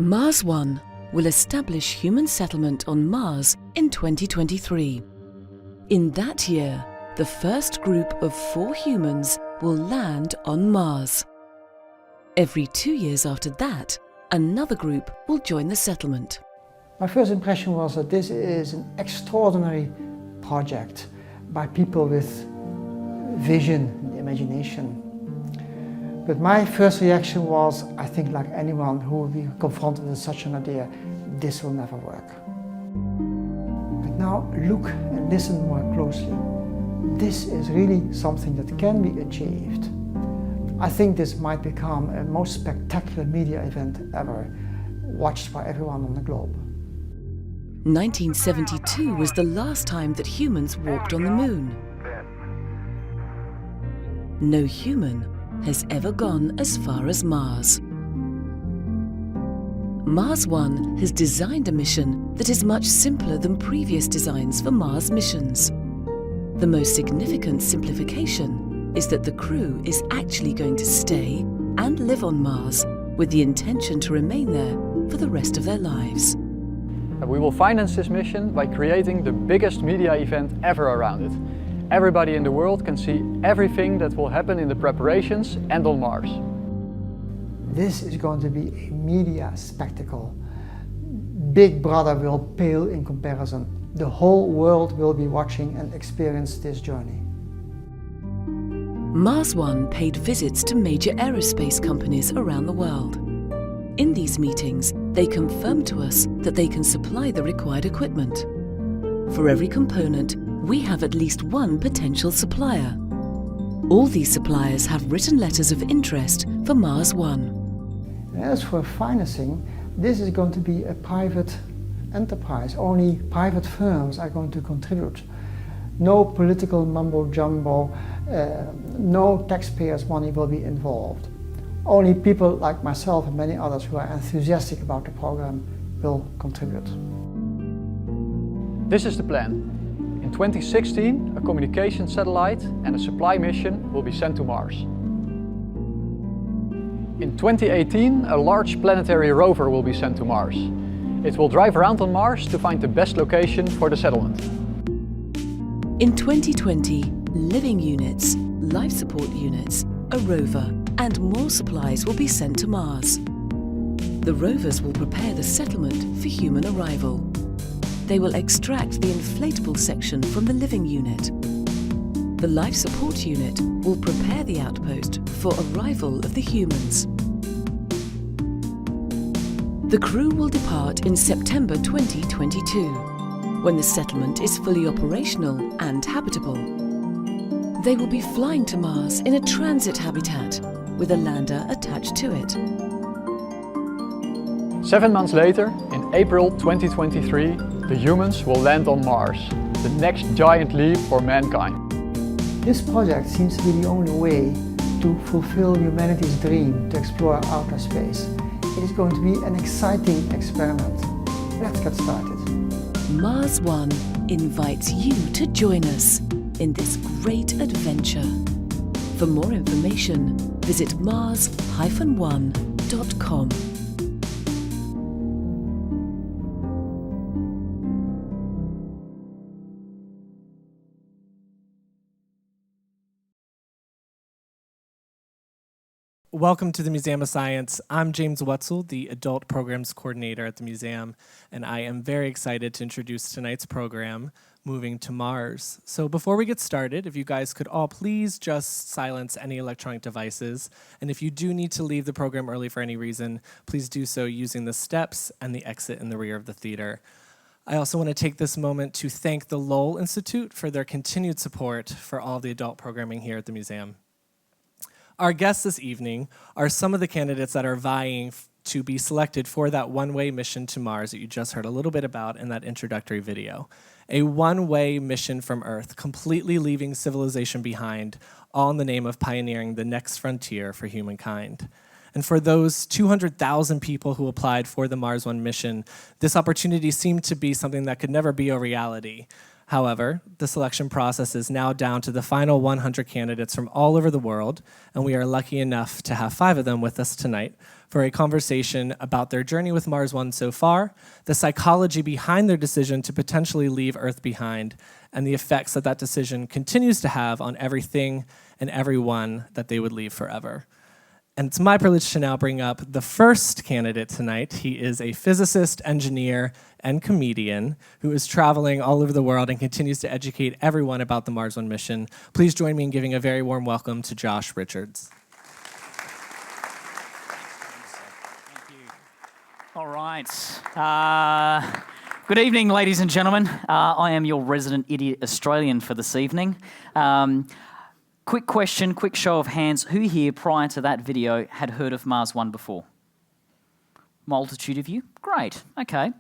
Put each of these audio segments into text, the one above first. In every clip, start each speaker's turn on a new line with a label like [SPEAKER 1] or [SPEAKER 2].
[SPEAKER 1] Mars One will establish human settlement on Mars in 2023. In that year, the first group of 4 humans will land on Mars. Every 2 years after that, another group will join the settlement.
[SPEAKER 2] My first impression was that this is an extraordinary project by people with vision and imagination. But my first reaction was, I think like anyone who will be confronted with such an idea, this will never work. But now look and listen more closely. This is really something that can be achieved. I think this might become a most spectacular media event ever, watched by everyone on the globe.
[SPEAKER 1] 1972 was the last time that humans walked on the moon. No human has ever gone as far as Mars. Mars One has designed a mission that is much simpler than previous designs for Mars missions. The most significant simplification is that the crew is actually going to stay and live on Mars with the intention to remain there for the rest of their lives.
[SPEAKER 3] We will finance this mission by creating the biggest media event ever around it. Everybody in the world can see everything that will happen in the preparations and on Mars.
[SPEAKER 2] This is going to be a media spectacle. Big Brother will pale in comparison. The whole world will be watching and experience this journey.
[SPEAKER 1] Mars One paid visits to major aerospace companies around the world. In these meetings, they confirmed to us that they can supply the required equipment. For every component, we have at least one potential supplier. All these suppliers have written letters of interest for Mars One.
[SPEAKER 2] As for financing, this is going to be a private enterprise. Only private firms are going to contribute. No political mumbo-jumbo, no taxpayers' money will be involved. Only people like myself and many others who are enthusiastic about the program will contribute.
[SPEAKER 3] This is the plan. In 2016, a communication satellite and a supply mission will be sent to Mars. In 2018, a large planetary rover will be sent to Mars. It will drive around on Mars to find the best location for the settlement.
[SPEAKER 1] In 2020, living units, life support units, a rover, and more supplies will be sent to Mars. The rovers will prepare the settlement for human arrival. They will extract the inflatable section from the living unit. The life support unit will prepare the outpost for arrival of the humans. The crew will depart in September 2022, when the settlement is fully operational and habitable. They will be flying to Mars in a transit habitat, with a lander attached to it.
[SPEAKER 3] 7 months later, in April 2023, the humans will land on Mars, the next giant leap for mankind.
[SPEAKER 2] This project seems to be the only way to fulfill humanity's dream to explore outer space. It is going to be an exciting experiment. Let's get started.
[SPEAKER 1] Mars One invites you to join us in this great adventure. For more information, visit mars-one.com.
[SPEAKER 4] Welcome to the Museum of Science. I'm James Wetzel, the Adult Programs Coordinator at the museum, and I am very excited to introduce tonight's program, Moving to Mars. So before we get started, if you guys could all please just silence any electronic devices, and if you do need to leave the program early for any reason, please do so using the steps and the exit in the rear of the theater. I also want to take this moment to thank the Lowell Institute for their continued support for all the adult programming here at the museum. Our guests this evening are some of the candidates that are vying to be selected for that one-way mission to Mars that you just heard a little bit about in that introductory video. A one-way mission from Earth, completely leaving civilization behind, all in the name of pioneering the next frontier for humankind. And for those 200,000 people who applied for the Mars One mission, this opportunity seemed to be something that could never be a reality. However, the selection process is now down to the final 100 candidates from all over the world, and we are lucky enough to have 5 of them with us tonight for a conversation about their journey with Mars One so far, the psychology behind their decision to potentially leave Earth behind, and the effects that that decision continues to have on everything and everyone that they would leave forever. And it's my privilege to now bring up the first candidate tonight. He is a physicist, engineer, and comedian who is traveling all over the world and continues to educate everyone about the Mars One mission. Please join me in giving a very warm welcome to Josh Richards.
[SPEAKER 5] Thank you. All right. Good evening, ladies and gentlemen. I am your resident idiot Australian for this evening. Quick question, quick show of hands. Who here prior to that video had heard of Mars One before? Multitude of you? Great, okay.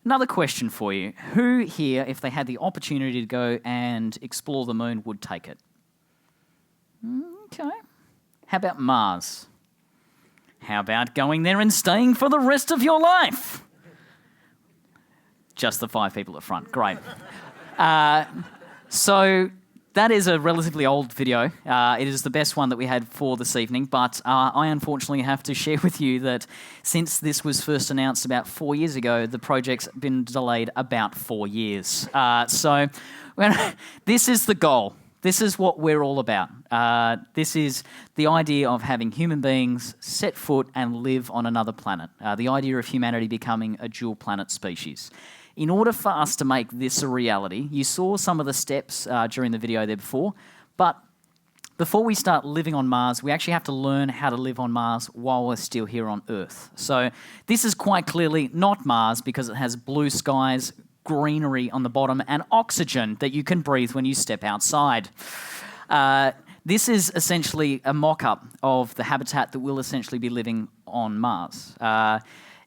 [SPEAKER 5] Another question for you. Who here, if they had the opportunity to go and explore the moon, would take it? Okay. How about Mars? How about going there and staying for the rest of your life? Just the 5 people at front, great. So that is a relatively old video. It is the best one that we had for this evening, but I unfortunately have to share with you that since this was first announced about 4 years ago, the project's been delayed about 4 years. So this is the goal. This is what we're all about. This is the idea of having human beings set foot and live on another planet. The idea of humanity becoming a dual planet species. In order for us to make this a reality, you saw some of the steps during the video there before, but before we start living on Mars, we actually have to learn how to live on Mars while we're still here on Earth. So this is quite clearly not Mars because it has blue skies, greenery on the bottom, and oxygen that you can breathe when you step outside. This is essentially a mock-up of the habitat that will essentially be living on Mars.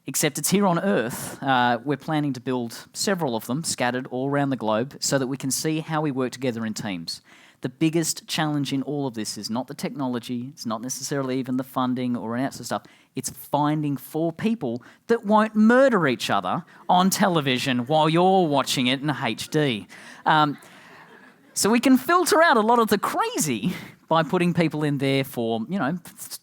[SPEAKER 5] Except it's here on Earth. We're planning to build several of them scattered all around the globe so that we can see how we work together in teams. The biggest challenge in all of this is not the technology, it's not necessarily even the funding or any of that stuff, it's finding 4 people that won't murder each other on television while you're watching it in HD. So we can filter out a lot of the crazy by putting people in there for,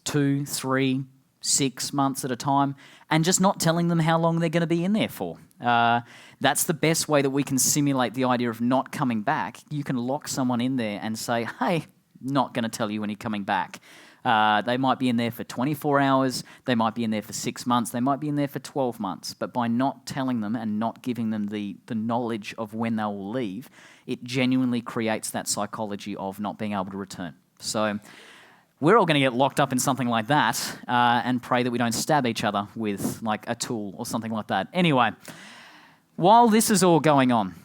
[SPEAKER 5] 2, 3, 6 months at a time, and just not telling them how long they're going to be in there for. That's the best way that we can simulate the idea of not coming back. You can lock someone in there and say, hey, not going to tell you when you're coming back. They might be in there for 24 hours, they might be in there for 6 months, they might be in there for 12 months, but by not telling them and not giving them the knowledge of when they will leave, it genuinely creates that psychology of not being able to return. So we're all going to get locked up in something like that and pray that we don't stab each other with like a tool or something like that. Anyway, while this is all going on,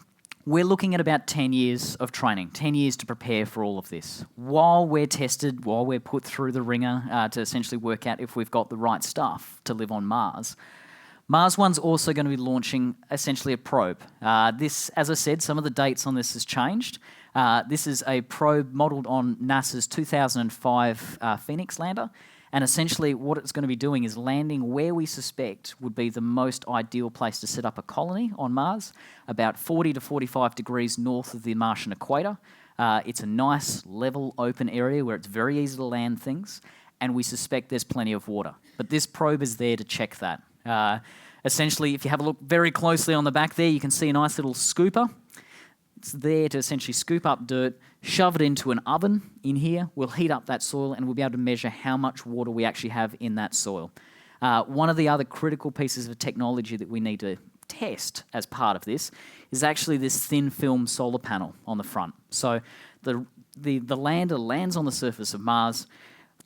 [SPEAKER 5] we're looking at about 10 years of training, 10 years to prepare for all of this. While we're tested, while we're put through the ringer to essentially work out if we've got the right stuff to live on Mars, Mars One's also going to be launching essentially a probe. This, as I said, some of the dates on this has changed. This is a probe modelled on NASA's 2005 Phoenix lander, and essentially what it's going to be doing is landing where we suspect would be the most ideal place to set up a colony on Mars, about 40 to 45 degrees north of the Martian equator. It's a nice, level, open area where it's very easy to land things, and we suspect there's plenty of water. But this probe is there to check that. Essentially, if you have a look very closely on the back there, you can see a nice little scooper. It's there to essentially scoop up dirt, shove it into an oven in here. We'll heat up that soil and we'll be able to measure how much water we actually have in that soil. One of the other critical pieces of technology that we need to test as part of this is actually this thin film solar panel on the front. So the lander lands on the surface of Mars.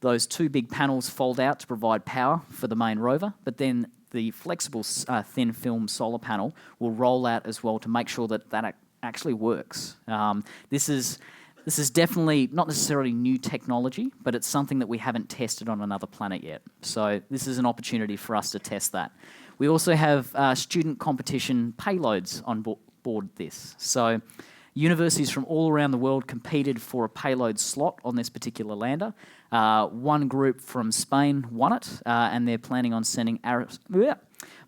[SPEAKER 5] Those 2 big panels fold out to provide power for the main rover, but then the flexible thin film solar panel will roll out as well to make sure that that actually works. This is definitely not necessarily new technology, but it's something that we haven't tested on another planet yet. So this is an opportunity for us to test that. We also have student competition payloads on board this. So universities from all around the world competed for a payload slot on this particular lander. One group from Spain won it, and they're planning on sending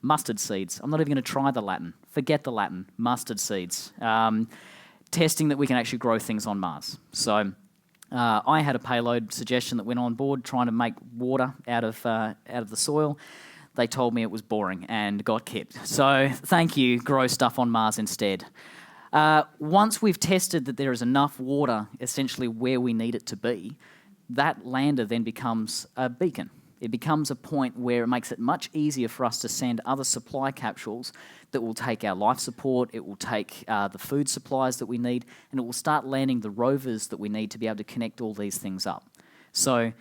[SPEAKER 5] mustard seeds. I'm not even going to try the Latin. Forget the Latin. Mustard seeds. testing that we can actually grow things on Mars. So I had a payload suggestion that went on board trying to make water out of the soil. They told me it was boring and got kicked. So thank you, grow stuff on Mars instead. Once we've tested that there is enough water essentially where we need it to be, that lander then becomes a beacon. It becomes a point where it makes it much easier for us to send other supply capsules that will take our life support, it will take the food supplies that we need, and it will start landing the rovers that we need to be able to connect all these things up. So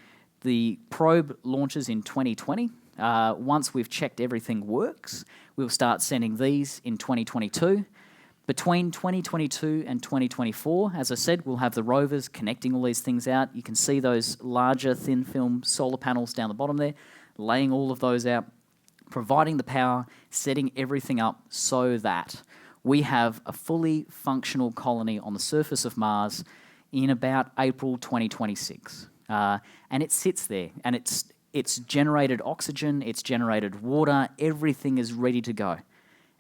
[SPEAKER 5] the probe launches in 2020. Once we've checked everything works, we'll start sending these in 2022. Between 2022 and 2024, as I said, we'll have the rovers connecting all these things out. You can see those larger thin film solar panels down the bottom there, laying all of those out, providing the power, setting everything up so that we have a fully functional colony on the surface of Mars in about April 2026. And it sits there, and it's generated oxygen, it's generated water, everything is ready to go.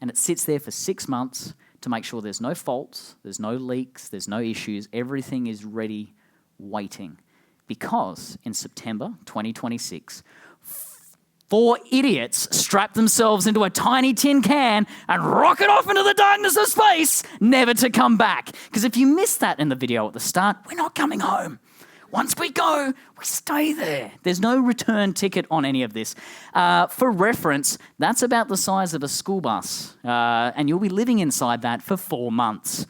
[SPEAKER 5] And it sits there for 6 months to make sure there's no faults, there's no leaks, there's no issues, everything is ready, waiting. Because in September 2026, 4 idiots strap themselves into a tiny tin can and rocket off into the darkness of space, never to come back. Because if you missed that in the video at the start, we're not coming home. Once we go, we stay there. There's no return ticket on any of this. For reference, that's about the size of a school bus, and you'll be living inside that for 4 months.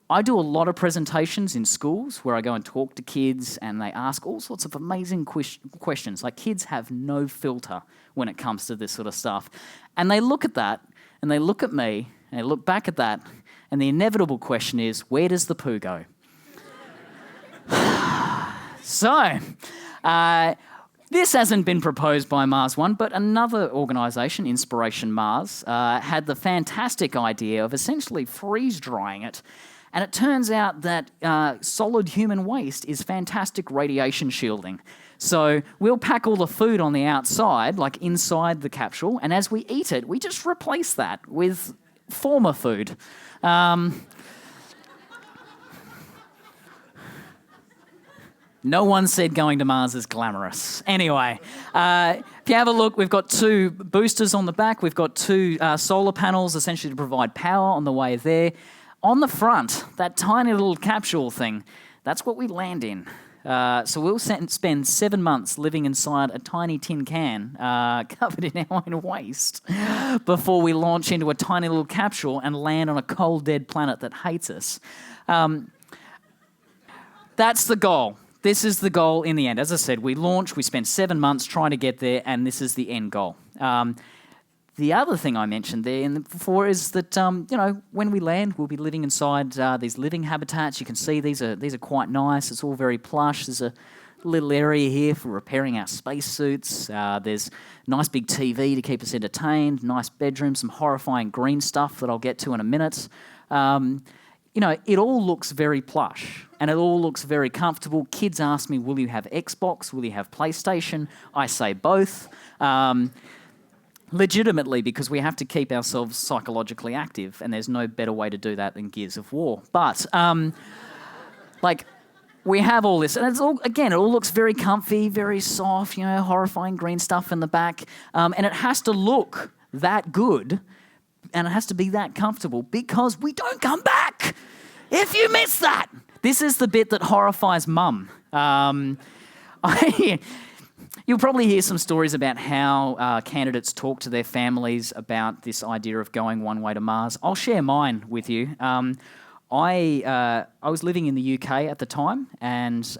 [SPEAKER 5] I do a lot of presentations in schools where I go and talk to kids and they ask all sorts of amazing questions. Like, kids have no filter when it comes to this sort of stuff. And they look at that, and they look at me, and they look back at that, and the inevitable question is, where does the poo go? So, this hasn't been proposed by Mars One, but another organisation, Inspiration Mars, had the fantastic idea of essentially freeze-drying it. And it turns out that solid human waste is fantastic radiation shielding. So we'll pack all the food on the outside, like inside the capsule, and as we eat it, we just replace that with former food. No one said going to Mars is glamorous. Anyway, if you have a look, we've got 2 boosters on the back. We've got 2 solar panels essentially to provide power on the way there. On the front, that tiny little capsule thing, that's what we land in. So we'll spend 7 months living inside a tiny tin can covered in our own waste before we launch into a tiny little capsule and land on a cold, dead planet that hates us. That's the goal. This is the goal in the end. As I said, we launch, we spend 7 months trying to get there, and this is the end goal. The other thing I mentioned there before is that, when we land, we'll be living inside these living habitats. You can see these are quite nice. It's all very plush. There's a little area here for repairing our spacesuits. There's a nice big TV to keep us entertained, nice bedroom, some horrifying green stuff that I'll get to in a minute. It all looks very plush and it all looks very comfortable. Kids ask me, will you have Xbox? Will you have PlayStation? I say both. Legitimately, because we have to keep ourselves psychologically active, and there's no better way to do that than Gears of War. But, we have all this, and it's all, again, it all looks very comfy, very soft, horrifying green stuff in the back, and it has to look that good, and it has to be that comfortable, because we don't come back if you miss that. This is the bit that horrifies Mum. You'll probably hear some stories about how candidates talk to their families about this idea of going one way to Mars. I'll share mine with you. I was living in the UK at the time, and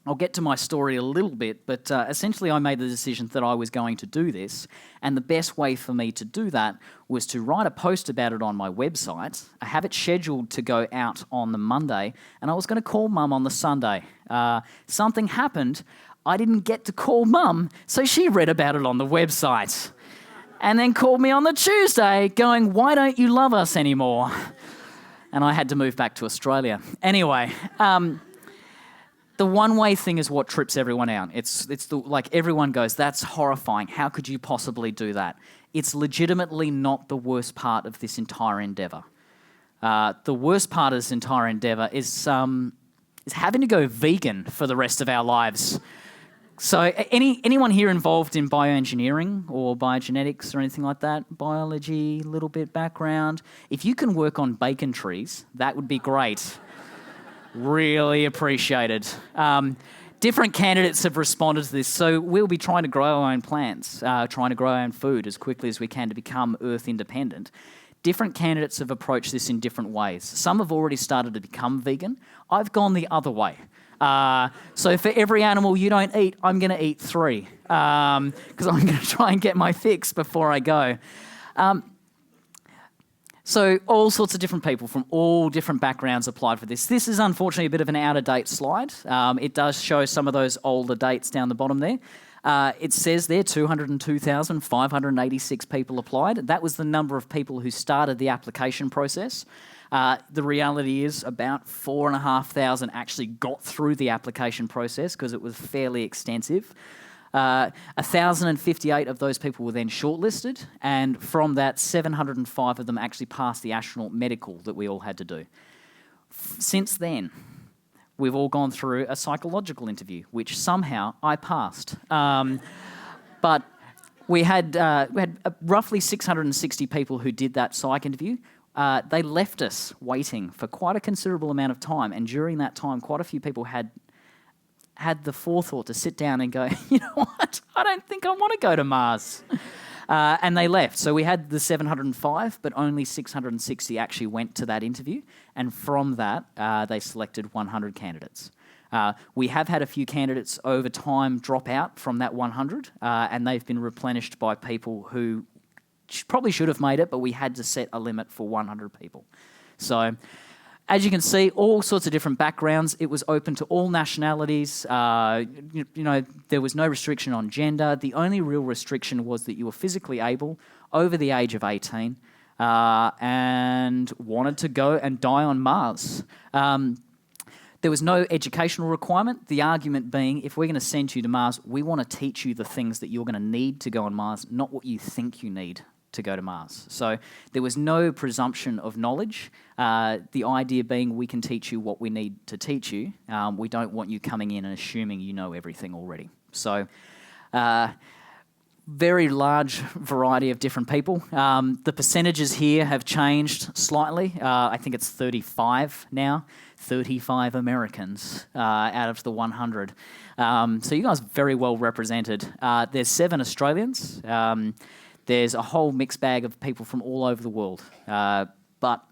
[SPEAKER 5] I'll get to my story a little bit, but essentially I made the decision that I was going to do this, and the best way for me to do that was to write a post about it on my website. I have it scheduled to go out on the Monday, and I was going to call Mum on the Sunday. Something happened. I didn't get to call Mum, so she read about it on the website and then called me on the Tuesday going, "Why don't you love us anymore?" And I had to move back to Australia. Anyway, the one-way thing is what trips everyone out. Everyone goes, "That's horrifying. How could you possibly do that?" It's legitimately not the worst part of this entire endeavour. The worst part of this entire endeavour is having to go vegan for the rest of our lives. So anyone here involved in bioengineering or biogenetics or anything like that? Biology, little bit background. If you can work on bacon trees, that would be great. Really appreciated. Different candidates have responded to this. So we'll be trying to grow our own plants, trying to grow our own food as quickly as we can to become Earth independent. Different candidates have approached this in different ways. Some have already started to become vegan. I've gone the other way. So for every animal you don't eat, I'm going to eat 3 because I'm going to try and get my fix before I go. So all sorts of different people from all different backgrounds applied for this. This is unfortunately a bit of an out-of-date slide. It does show some of those older dates down the bottom there. It says there 202,586 people applied. That was the number of people who started the application process. The reality is about 4,500 actually got through the application process because it was fairly extensive. 1,058 of those people were then shortlisted, and from that, 705 of them actually passed the astronaut medical that we all had to do. Since then, we've all gone through a psychological interview, which somehow I passed. But we had roughly 660 people who did that psych interview. They left us waiting for quite a considerable amount of time, and during that time, quite a few people had the forethought to sit down and go, you know what, I don't think I want to go to Mars. And they left. So we had the 705, but only 660 actually went to that interview. And from that, they selected 100 candidates. We have had a few candidates over time drop out from that 100, and they've been replenished by people who probably should have made it, but we had to set a limit for 100 people. So as you can see, all sorts of different backgrounds. It was open to all nationalities. You know, there was no restriction on gender. The only real restriction was that you were physically able, over the age of 18, and wanted to go and die on Mars. There was no educational requirement, the argument being, if we're going to send you to Mars, we want to teach you the things that you're going to need to go on Mars, not what you think you need to go to Mars. So there was no presumption of knowledge. The idea being we can teach you what we need to teach you. We don't want you coming in and assuming you know everything already. So very large variety of different people. The percentages here have changed slightly. I think it's 35 now. 35 Americans out of the 100. So you guys are very well represented. There's 7 Australians. There's a whole mixed bag of people from all over the world. But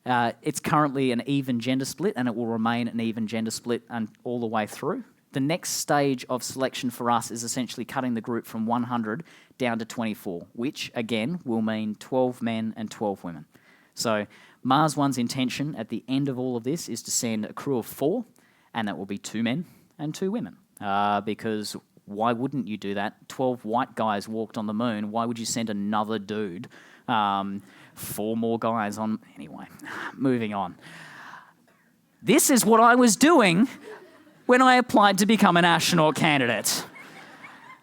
[SPEAKER 5] it's currently an even gender split, and it will remain an even gender split all the way through. The next stage of selection for us is essentially cutting the group from 100 down to 24, which, again, will mean 12 men and 12 women. So Mars One's intention at the end of all of this is to send a crew of 4, and that will be 2 men and 2 women, because why wouldn't you do that? 12 white guys walked on the moon. Why would you send another dude? 4 more guys on... Anyway, moving on. This is what I was doing when I applied to become an astronaut candidate.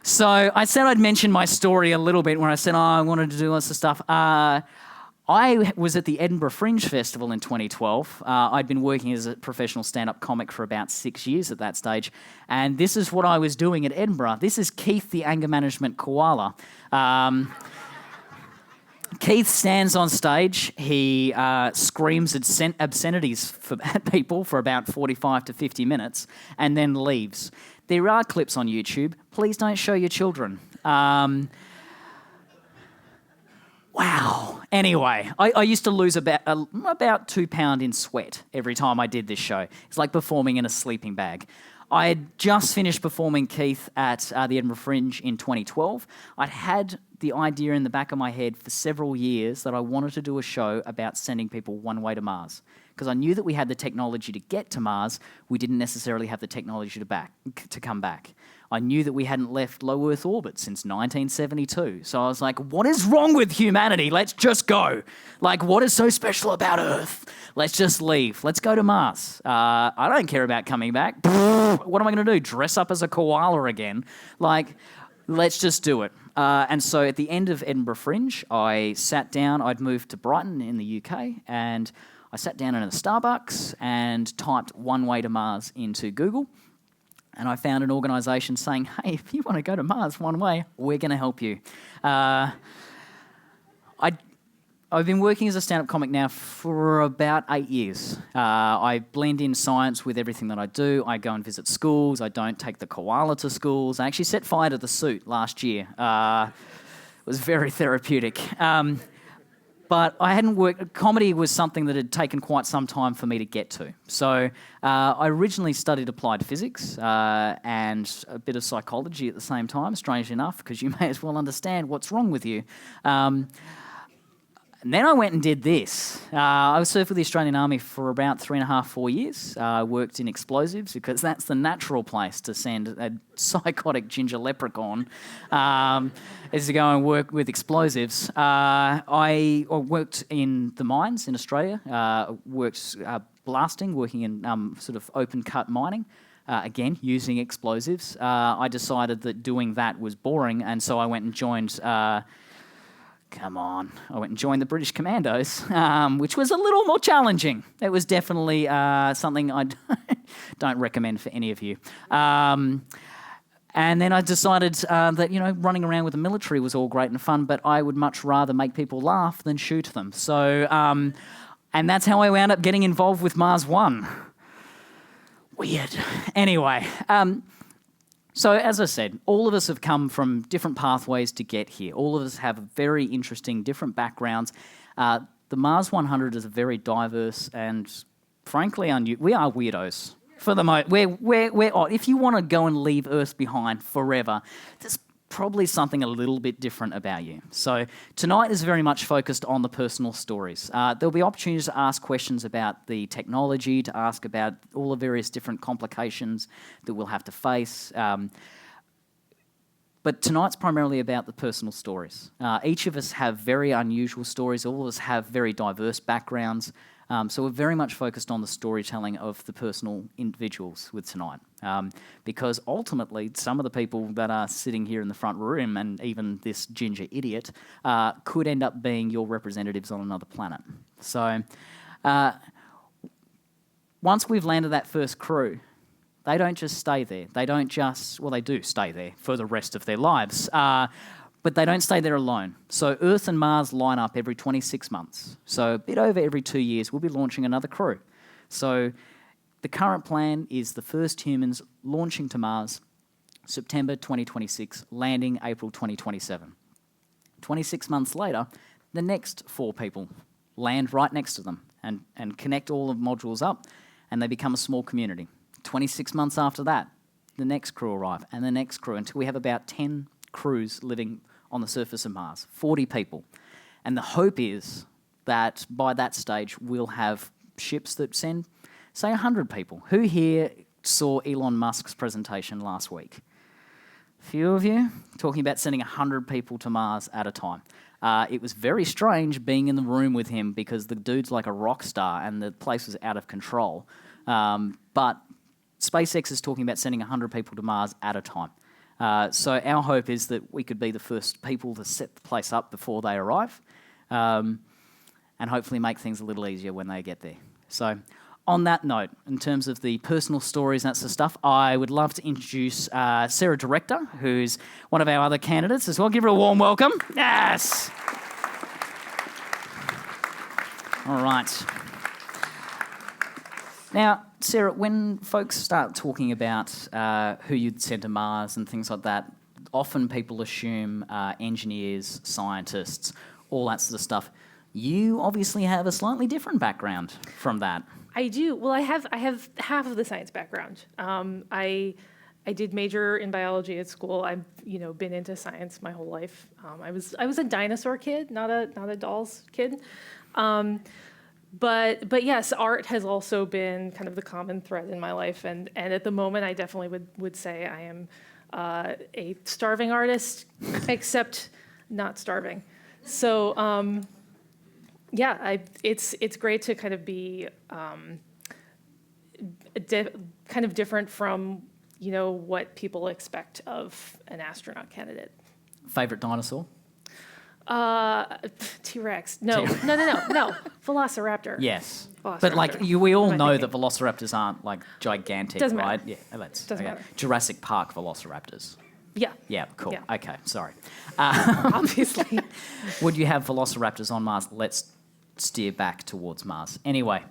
[SPEAKER 5] So I said I'd mention my story a little bit when I said, I wanted to do lots of stuff. I was at the Edinburgh Fringe Festival in 2012. I'd been working as a professional stand-up comic for about 6 years at that stage, and this is what I was doing at Edinburgh. This is Keith the anger management koala. Keith stands on stage. He screams obscenities at people for about 45 to 50 minutes and then leaves. There are clips on YouTube. Please don't show your children. Wow. Anyway, I used to lose about 2 pounds in sweat every time I did this show. It's like performing in a sleeping bag. I had just finished performing Keith at the Edinburgh Fringe in 2012. I'd had the idea in the back of my head for several years that I wanted to do a show about sending people one way to Mars. Because I knew that we had the technology to get to Mars, we didn't necessarily have the technology to come back. I knew that we hadn't left low Earth orbit since 1972. So I was like, what is wrong with humanity? Let's just go. Like, what is so special about Earth? Let's just leave. Let's go to Mars. I don't care about coming back. What am I going to do? Dress up as a koala again? Like, let's just do it. And so at the end of Edinburgh Fringe, I sat down. I'd moved to Brighton in the UK, and I sat down in a Starbucks and typed "one way to Mars" into Google, and I found an organisation saying, hey, if you want to go to Mars one way, we're going to help you. I've been working as a stand-up comic now for about 8 years. I blend in science with everything that I do. I go and visit schools. I don't take the koala to schools. I actually set fire to the suit last year. It was very therapeutic. But I hadn't worked... Comedy was something that had taken quite some time for me to get to. So I originally studied applied physics and a bit of psychology at the same time, strangely enough, because you may as well understand what's wrong with you. And then I went and did this. I served with the Australian Army for about 3.5, 4 years. I worked in explosives because that's the natural place to send a psychotic ginger leprechaun, is to go and work with explosives. I worked in the mines in Australia, worked blasting, working in sort of open-cut mining. Again, using explosives. I decided that doing that was boring, and so I went and joined... I went and joined the British Commandos, which was a little more challenging. It was definitely something I don't recommend for any of you. And then I decided that, running around with the military was all great and fun, but I would much rather make people laugh than shoot them. So, and that's how I wound up getting involved with Mars One. Weird. Anyway, so as I said, all of us have come from different pathways to get here. All of us have very interesting, different backgrounds. The Mars 100 is a very diverse and, frankly, we are weirdos. For the most, we're odd. If you want to go and leave Earth behind forever, there's probably something a little bit different about you. So tonight is very much focused on the personal stories. There'll be opportunities to ask questions about the technology, to ask about all the various different complications that we'll have to face. But tonight's primarily about the personal stories. Each of us have very unusual stories. All of us have very diverse backgrounds. So we're very much focused on the storytelling of the personal individuals with tonight. Because ultimately, some of the people that are sitting here in the front room, and even this ginger idiot, could end up being your representatives on another planet. So once we've landed that first crew, they don't just stay there. They don't just... Well, they do stay there for the rest of their lives. But they don't stay there alone. So Earth and Mars line up every 26 months. So a bit over every 2 years, we'll be launching another crew. So the current plan is the first humans launching to Mars, September 2026, landing April 2027. 26 months later, the next 4 people land right next to them and connect all the modules up, and they become a small community. 26 months after that, the next crew arrive, and the next crew, until we have about 10 crews living on the surface of Mars, 40 people. And the hope is that by that stage, we'll have ships that send, say, 100 people. Who here saw Elon Musk's presentation last week? A few of you talking about sending 100 people to Mars at a time. It was very strange being in the room with him because the dude's like a rock star and the place was out of control. But SpaceX is talking about sending 100 people to Mars at a time. So our hope is that we could be the first people to set the place up before they arrive, and hopefully make things a little easier when they get there. So on that note, in terms of the personal stories and that sort of stuff, I would love to introduce Sarah Director, who's one of our other candidates as well. Give her a warm welcome. Yes! All right. Now, Sarah, when folks start talking about who you'd send to Mars and things like that, often people assume engineers, scientists, all that sort of stuff. You obviously have a slightly different background from that.
[SPEAKER 6] I do. Well, I have half of the science background. I did major in biology at school. I've been into science my whole life. I was a dinosaur kid, not a dolls kid. But yes, art has also been kind of the common thread in my life, and at the moment, I definitely would say I am a starving artist, except not starving. So yeah, it's great to kind of be kind of different from what people expect of an astronaut candidate.
[SPEAKER 5] Favorite dinosaur?
[SPEAKER 6] T-Rex. No. Velociraptor.
[SPEAKER 5] Yes.
[SPEAKER 6] Velociraptor.
[SPEAKER 5] But like we all
[SPEAKER 6] Am I
[SPEAKER 5] know
[SPEAKER 6] thinking?
[SPEAKER 5] that velociraptors aren't like gigantic,
[SPEAKER 6] Doesn't
[SPEAKER 5] right?
[SPEAKER 6] matter.
[SPEAKER 5] Yeah, that's
[SPEAKER 6] Doesn't
[SPEAKER 5] okay.
[SPEAKER 6] matter.
[SPEAKER 5] Jurassic Park velociraptors.
[SPEAKER 6] Yeah.
[SPEAKER 5] Yeah, cool.
[SPEAKER 6] Yeah.
[SPEAKER 5] Okay, sorry.
[SPEAKER 6] Obviously.
[SPEAKER 5] Would you have velociraptors on Mars? Let's steer back towards Mars. Anyway,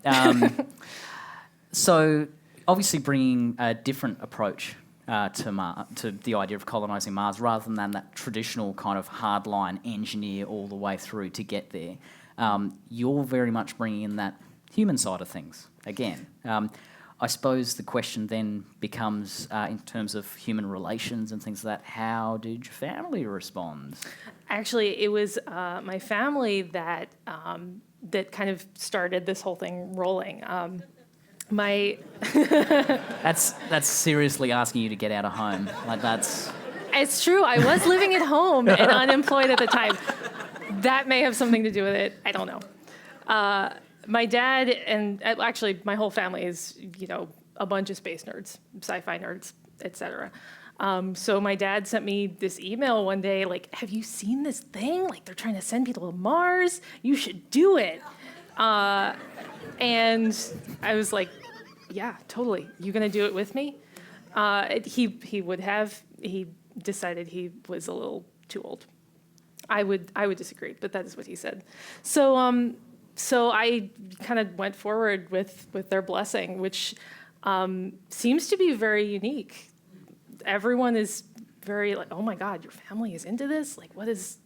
[SPEAKER 5] so obviously bringing a different approach to the idea of colonising Mars rather than that traditional kind of hardline engineer all the way through to get there. You're very much bringing in that human side of things again. I suppose the question then becomes, in terms of human relations and things like that, how did your family respond?
[SPEAKER 6] Actually, it was my family that that kind of started this whole thing rolling.
[SPEAKER 5] That's seriously asking you to get out of home. Like that's.
[SPEAKER 6] It's true. I was living at home and unemployed at the time. That may have something to do with it. I don't know. My dad and actually my whole family is, a bunch of space nerds, sci-fi nerds, etc. So my dad sent me this email one day, like, have you seen this thing? Like, they're trying to send people to Mars. You should do it. And I was like, yeah, totally. You gonna do it with me? He would have. He decided he was a little too old. I would disagree, but that is what he said. So so I kind of went forward with their blessing, which seems to be very unique. Everyone is very like, oh my God, your family is into this? Like, what's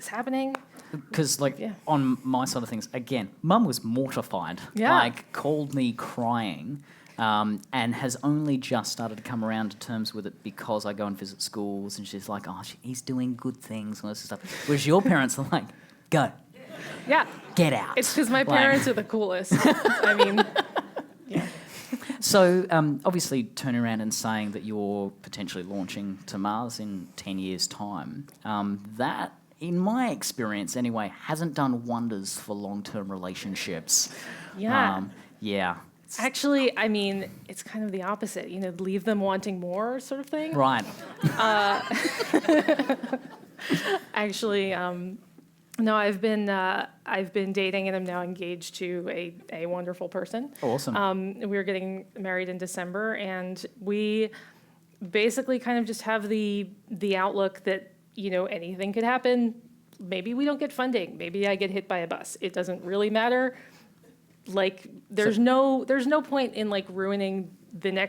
[SPEAKER 6] happening?
[SPEAKER 5] Because, on my side of things, again, Mum was mortified.
[SPEAKER 6] Yeah.
[SPEAKER 5] Like, called me crying, and has only just started to come around to terms with it because I go and visit schools, and she's like, oh, he's doing good things and all this stuff. Whereas your parents are like, go.
[SPEAKER 6] Yeah.
[SPEAKER 5] Get out.
[SPEAKER 6] It's because my parents are the coolest. I mean, yeah.
[SPEAKER 5] So, obviously, turning around and saying that you're potentially launching to Mars in 10 years' time, that, in my experience anyway, hasn't done wonders for long-term relationships.
[SPEAKER 6] Yeah.
[SPEAKER 5] Yeah.
[SPEAKER 6] Actually, I mean, it's kind of the opposite. Leave them wanting more, sort of thing.
[SPEAKER 5] Right.
[SPEAKER 6] Actually, no, I've been dating and I'm now engaged to a wonderful person.
[SPEAKER 5] Awesome.
[SPEAKER 6] We're getting married in December, and we basically kind of just have the outlook that anything could happen. Maybe we don't get funding. Maybe I get hit by a bus. It doesn't really matter. Like there's no point in like ruining the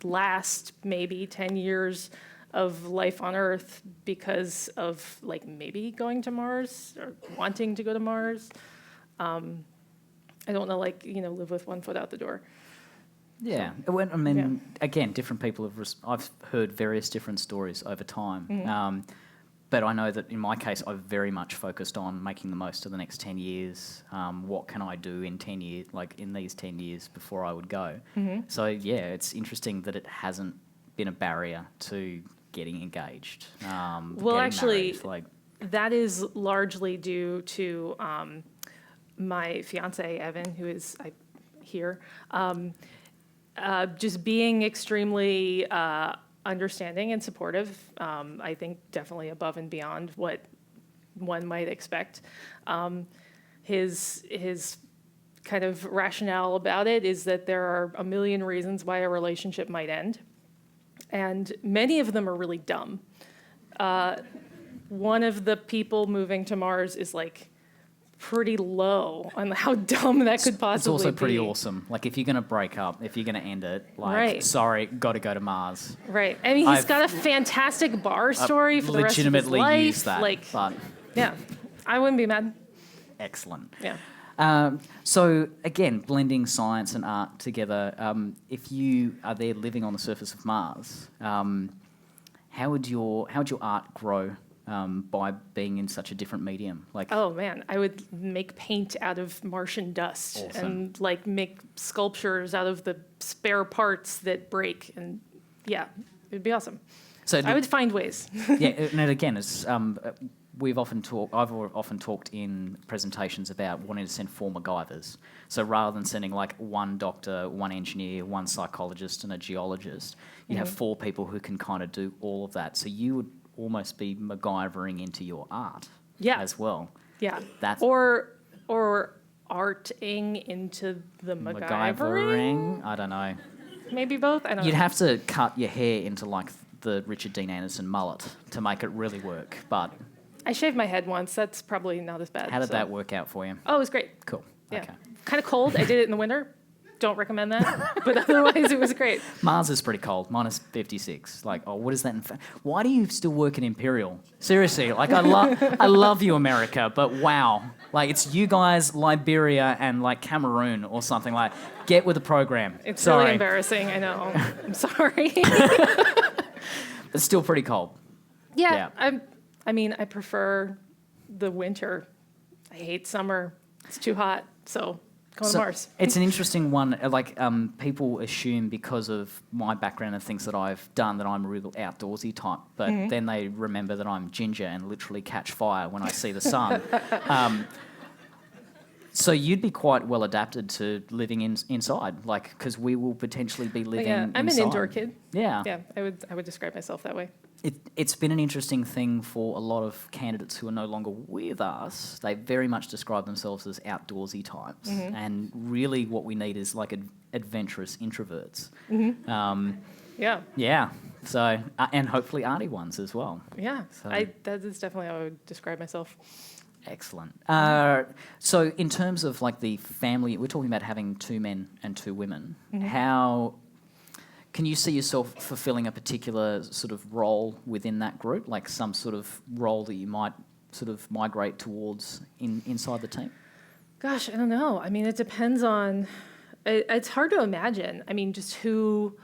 [SPEAKER 6] last maybe 10 years of life on Earth because of like maybe going to Mars or wanting to go to Mars. I don't know, live with one foot out the door.
[SPEAKER 5] Yeah, again, different people have. I've heard various different stories over time, but I know that in my case, I've very much focused on making the most of the next 10 years. What can I do in 10 years, like in these 10 years before I would go? So yeah, it's interesting that it hasn't been a barrier to getting engaged.
[SPEAKER 6] Well, actually, that is largely due to my fiance Evan, who is here. Just being extremely understanding and supportive, I think definitely above and beyond what one might expect. His kind of rationale about it is that there are a million reasons why a relationship might end, and many of them are really dumb. One of the people moving to Mars is like pretty low on how dumb that could possibly be.
[SPEAKER 5] It's also pretty awesome. Like, if you're going to break up, if you're going to end it, like,
[SPEAKER 6] right.
[SPEAKER 5] Sorry, got to go to Mars.
[SPEAKER 6] Right. I mean, he's got a fantastic bar story for the rest of his life.
[SPEAKER 5] Legitimately use that. But
[SPEAKER 6] yeah, I wouldn't be mad.
[SPEAKER 5] Excellent.
[SPEAKER 6] Yeah.
[SPEAKER 5] So, again, blending science and art together, if you are there living on the surface of Mars, how would your art grow by being in such a different medium?
[SPEAKER 6] Oh man, I would make paint out of Martian dust.
[SPEAKER 5] Awesome.
[SPEAKER 6] And like make sculptures out of the spare parts that break, and yeah, it'd be awesome. So I would find ways.
[SPEAKER 5] Yeah, and again, it's I've often talked in presentations about wanting to send 4 MacGyvers. So rather than sending like one doctor, one engineer, one psychologist, and a geologist, you have 4 people who can kind of do all of that. So you would almost be MacGyvering into your art.
[SPEAKER 6] Yeah.
[SPEAKER 5] as well.
[SPEAKER 6] Yeah.
[SPEAKER 5] That's
[SPEAKER 6] or arting into the MacGyvering.
[SPEAKER 5] I don't know.
[SPEAKER 6] Maybe both. I don't
[SPEAKER 5] You'd
[SPEAKER 6] know.
[SPEAKER 5] have to cut your hair into like the Richard Dean Anderson mullet to make it really work. But
[SPEAKER 6] I shaved my head once. That's probably not as bad.
[SPEAKER 5] how did that work out for you?
[SPEAKER 6] Oh, it was great.
[SPEAKER 5] Cool.
[SPEAKER 6] Yeah.
[SPEAKER 5] Okay.
[SPEAKER 6] Kind of cold. I did it in the winter. Don't recommend that. But otherwise, it was great.
[SPEAKER 5] Mars is pretty cold, minus 56. Like, oh, what is that? Why do you still work in Imperial? Seriously, like I love you, America, but wow. Like, it's you guys, Liberia, and like Cameroon or something. Like, get with the program.
[SPEAKER 6] It's
[SPEAKER 5] Sorry.
[SPEAKER 6] really embarrassing. I know. I'm sorry.
[SPEAKER 5] It's still pretty cold.
[SPEAKER 6] Yeah.
[SPEAKER 5] Yeah.
[SPEAKER 6] I mean, I prefer the winter. I hate summer. It's too hot. So go to Mars.
[SPEAKER 5] It's an interesting one. Like, people assume because of my background and things that I've done that I'm a real outdoorsy type, but then they remember that I'm ginger and literally catch fire when I see the sun. So you'd be quite well adapted to living inside, like, because we will potentially be living
[SPEAKER 6] Yeah, I'm
[SPEAKER 5] inside.
[SPEAKER 6] an indoor kid.
[SPEAKER 5] Yeah.
[SPEAKER 6] Yeah, I would describe myself that way.
[SPEAKER 5] It's been an interesting thing for a lot of candidates who are no longer with us. They very much describe themselves as outdoorsy types, and really what we need is like adventurous introverts.
[SPEAKER 6] Yeah.
[SPEAKER 5] Yeah. So and hopefully arty ones as well.
[SPEAKER 6] Yeah.
[SPEAKER 5] So-
[SPEAKER 6] That is definitely how I would describe myself.
[SPEAKER 5] Excellent. So in terms of like the family, we're talking about having 2 men and 2 women. How can you see yourself fulfilling a particular sort of role within that group, like some sort of role that you might sort of migrate towards inside the team?
[SPEAKER 6] Gosh, I don't know. I mean, it depends on. It's hard to imagine. I mean, just who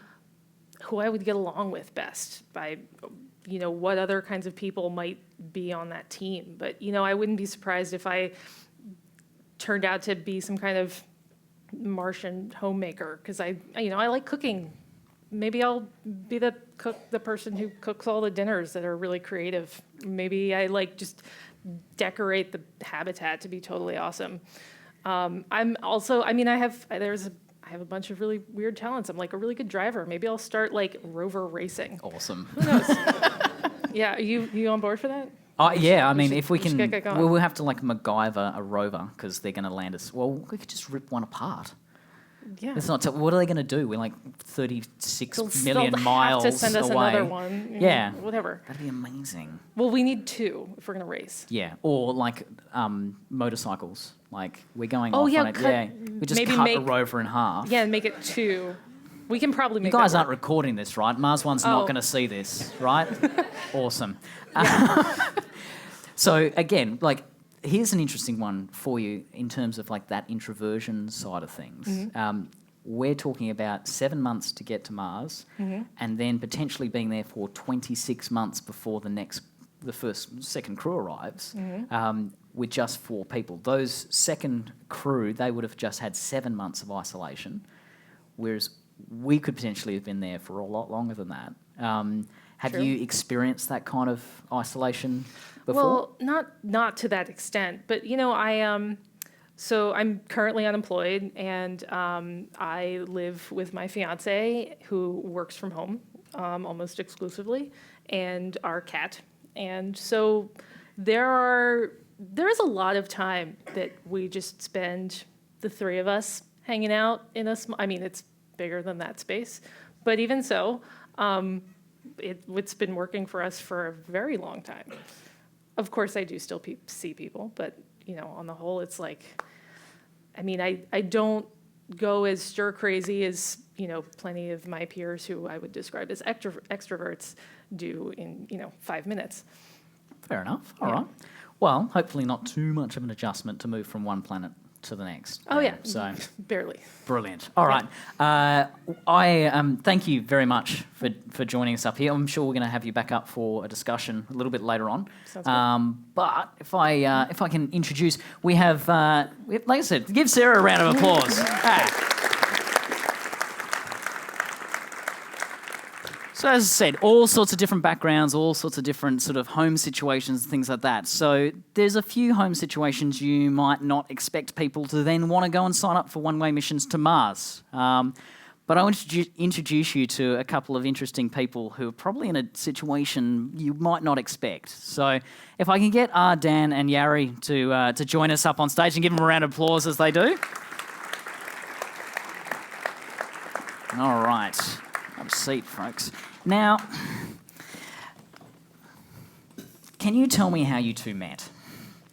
[SPEAKER 6] I would get along with best by, what other kinds of people might be on that team. But I wouldn't be surprised if I turned out to be some kind of Martian homemaker because I like cooking. Maybe I'll be the person who cooks all the dinners that are really creative. Maybe I just decorate the habitat to be totally awesome. I'm also, I have a bunch of really weird talents. I'm like a really good driver. Maybe I'll start like rover racing.
[SPEAKER 5] Awesome.
[SPEAKER 6] Who knows? Yeah, are you on board for that?
[SPEAKER 5] Yeah, I mean, if we
[SPEAKER 6] should
[SPEAKER 5] can,
[SPEAKER 6] get going.
[SPEAKER 5] we'll have to like MacGyver a rover because they're going to land us. Well, we could just rip one apart.
[SPEAKER 6] Yeah.
[SPEAKER 5] It's not. What are they going to do? We're like 36
[SPEAKER 6] They'll
[SPEAKER 5] million
[SPEAKER 6] have
[SPEAKER 5] miles
[SPEAKER 6] to send us
[SPEAKER 5] away.
[SPEAKER 6] another one.
[SPEAKER 5] Yeah.
[SPEAKER 6] Whatever.
[SPEAKER 5] That'd be amazing.
[SPEAKER 6] Well, we need 2 if we're gonna race.
[SPEAKER 5] Yeah, or like motorcycles. Like we're going
[SPEAKER 6] Oh,
[SPEAKER 5] off
[SPEAKER 6] yeah,
[SPEAKER 5] on it. Yeah, we just
[SPEAKER 6] maybe
[SPEAKER 5] cut a
[SPEAKER 6] make-
[SPEAKER 5] rover in half.
[SPEAKER 6] Yeah, and make it 2. We can probably make
[SPEAKER 5] You guys
[SPEAKER 6] that
[SPEAKER 5] aren't
[SPEAKER 6] work.
[SPEAKER 5] recording this, right? Mars One's not
[SPEAKER 6] Oh.
[SPEAKER 5] going to see this, right? Awesome. So again, like, here's an interesting one for you in terms of like that introversion side of things. We're talking about 7 months to get to Mars, and then potentially being there for 26 months before the second crew arrives, with just 4 people. Those second crew, they would have just had 7 months of isolation, whereas we could potentially have been there for a lot longer than that. Have
[SPEAKER 6] True.
[SPEAKER 5] you experienced that kind of isolation before?
[SPEAKER 6] Well, not to that extent, but so I'm currently unemployed, and I live with my fiance who works from home almost exclusively, and our cat. And so there is a lot of time that we just spend, the 3 of us, hanging out in it's bigger than that space, but even so, it's been working for us for a very long time. Of course, I do still see people, but on the whole, it's like, I don't go as stir crazy as plenty of my peers who I would describe as extroverts do in 5 minutes.
[SPEAKER 5] Fair enough. All right. Well, hopefully not too much of an adjustment to move from one planet to the next.
[SPEAKER 6] Oh yeah,
[SPEAKER 5] So
[SPEAKER 6] barely.
[SPEAKER 5] brilliant. All right. I thank you very much for joining us up here. I'm sure we're going to have you back up for a discussion a little bit later on.
[SPEAKER 6] Sounds good.
[SPEAKER 5] But if I can introduce, we have, like I said, give Sarah a round of applause. So as I said, all sorts of different backgrounds, all sorts of different sort of home situations, things like that. So there's a few home situations you might not expect people to then want to go and sign up for one-way missions to Mars. But I want to introduce you to a couple of interesting people who are probably in a situation you might not expect. So if I can get Dan and Yari to join us up on stage and give them a round of applause as they do. All right. Have a seat, folks. Now, can you tell me how you two met?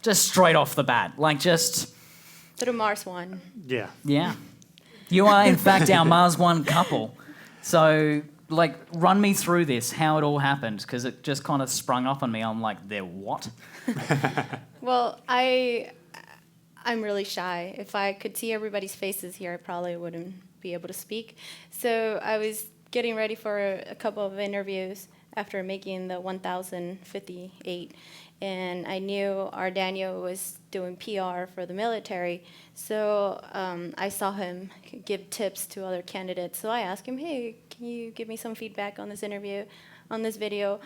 [SPEAKER 5] Just straight off the bat. Like just...
[SPEAKER 7] Through Mars One.
[SPEAKER 8] Yeah.
[SPEAKER 5] Yeah. You are, in fact, our Mars One couple. So, like, run me through this, how it all happened, because it just kind of sprung up on me. I'm like, they're what?
[SPEAKER 7] Well, I'm really shy. If I could see everybody's faces here, I probably wouldn't be able to speak. So I was getting ready for a couple of interviews after making the 1058. And I knew our Daniel was doing PR for the military, so I saw him give tips to other candidates. So I asked him, hey, can you give me some feedback on this interview, on this video?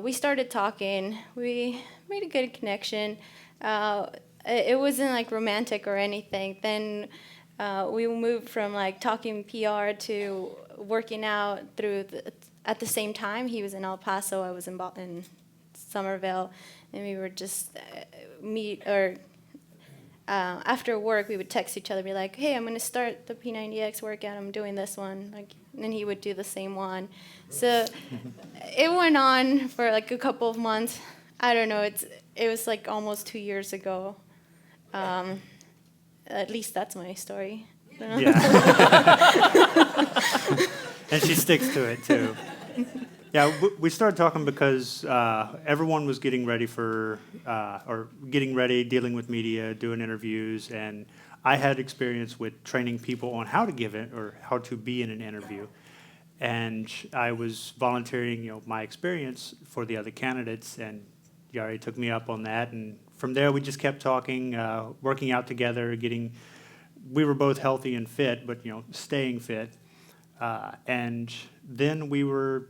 [SPEAKER 7] We started talking. We made a good connection. It wasn't like romantic or anything. Then we moved from like talking PR to working out at the same time. He was in El Paso, I was in Somerville, and we would just after work we would text each other, be like, hey, I'm going to start the P90X workout, I'm doing this one, and then he would do the same one. So it went on for like a couple of months. I don't know, it was like almost 2 years ago. At least that's my story.
[SPEAKER 8] Yeah. And she sticks to it too. Yeah, we started talking because everyone was getting ready dealing with media, doing interviews, and I had experience with training people on how to give it or how to be in an interview. And I was volunteering, my experience for the other candidates, and Yari took me up on that. And from there, we just kept talking, working out together, we were both healthy and fit, but, staying fit. And then we were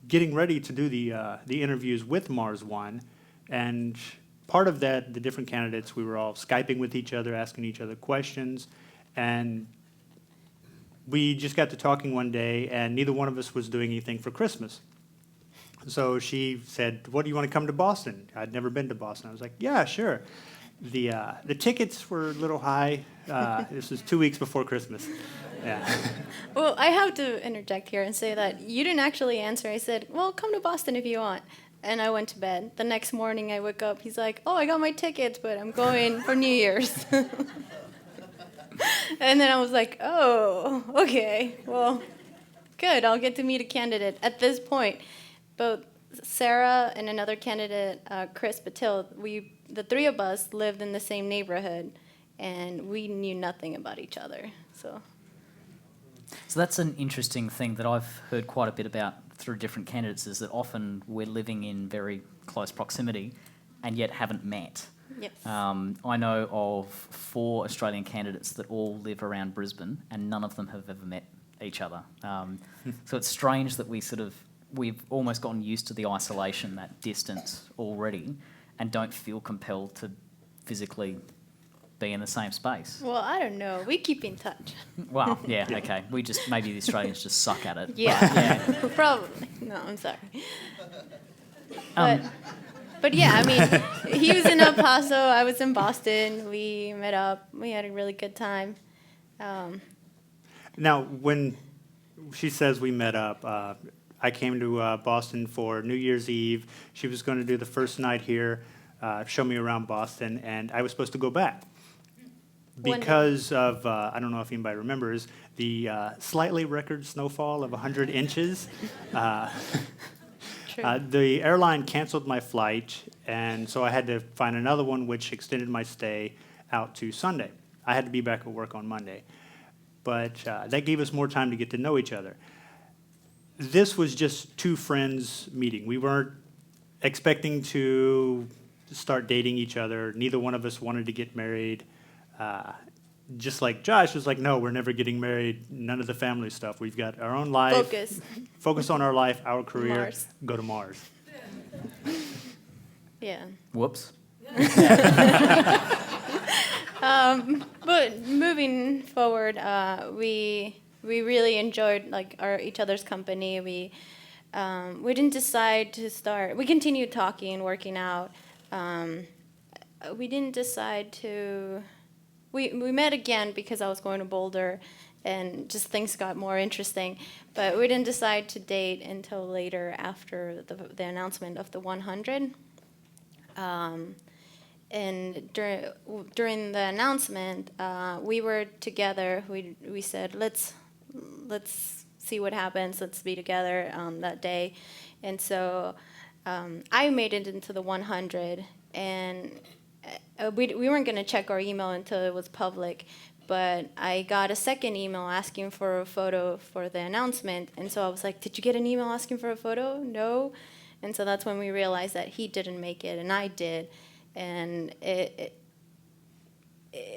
[SPEAKER 8] getting ready to do the interviews with Mars One, and part of that, the different candidates, we were all Skyping with each other, asking each other questions, and we just got to talking one day, and neither one of us was doing anything for Christmas. So she said, what, do you want to come to Boston? I'd never been to Boston. I was like, yeah, sure. The tickets were a little high. This was 2 weeks before Christmas. Yeah.
[SPEAKER 7] Well, I have to interject here and say that you didn't actually answer. I said, well, come to Boston if you want. And I went to bed. The next morning I woke up, he's like, oh, I got my tickets, but I'm going for New Year's. And then I was like, oh, okay, well, good. I'll get to meet a candidate. At this point, both Sarah and another candidate, Chris Patil, the three of us lived in the same neighborhood, and we knew nothing about each other.
[SPEAKER 5] So that's an interesting thing that I've heard quite a bit about through different candidates, is that often we're living in very close proximity and yet haven't met.
[SPEAKER 7] Yes.
[SPEAKER 5] I know of 4 Australian candidates that all live around Brisbane, and none of them have ever met each other. So it's strange that we've almost gotten used to the isolation, that distance already, and don't feel compelled to physically be in the same space.
[SPEAKER 7] Well, I don't know. We keep in touch.
[SPEAKER 5] Well, yeah, okay. Maybe the Australians just suck at it.
[SPEAKER 7] Yeah, probably. No, I'm sorry. But yeah, I mean, he was in El Paso, I was in Boston. We met up. We had a really good time.
[SPEAKER 8] Now, when she says we met up, I came to Boston for New Year's Eve. She was going to do the first night here, show me around Boston, and I was supposed to go back. Because of, I don't know if anybody remembers, the slightly record snowfall of 100 inches. The airline canceled my flight, and so I had to find another one which extended my stay out to Sunday. I had to be back at work on Monday. But that gave us more time to get to know each other. This was just 2 friends meeting. We weren't expecting to start dating each other. Neither one of us wanted to get married. Just like Josh was like, no, we're never getting married, none of the family stuff. We've got our own life. Focus on our life, our career,
[SPEAKER 7] Mars.
[SPEAKER 8] Go to Mars.
[SPEAKER 7] Yeah.
[SPEAKER 5] Whoops.
[SPEAKER 7] But moving forward, we we really enjoyed like each other's company. We didn't decide to start. We continued talking and working out. We didn't decide to. We met again because I was going to Boulder, and just things got more interesting. But we didn't decide to date until later after the announcement of the 100. And during the announcement, we were together. We said, let's see what happens. Let's be together that day. And so I made it into the 100, and we weren't going to check our email until it was public. But I got a second email asking for a photo for the announcement. And so I was like, did you get an email asking for a photo? No. And so that's when we realized that he didn't make it and I did. And it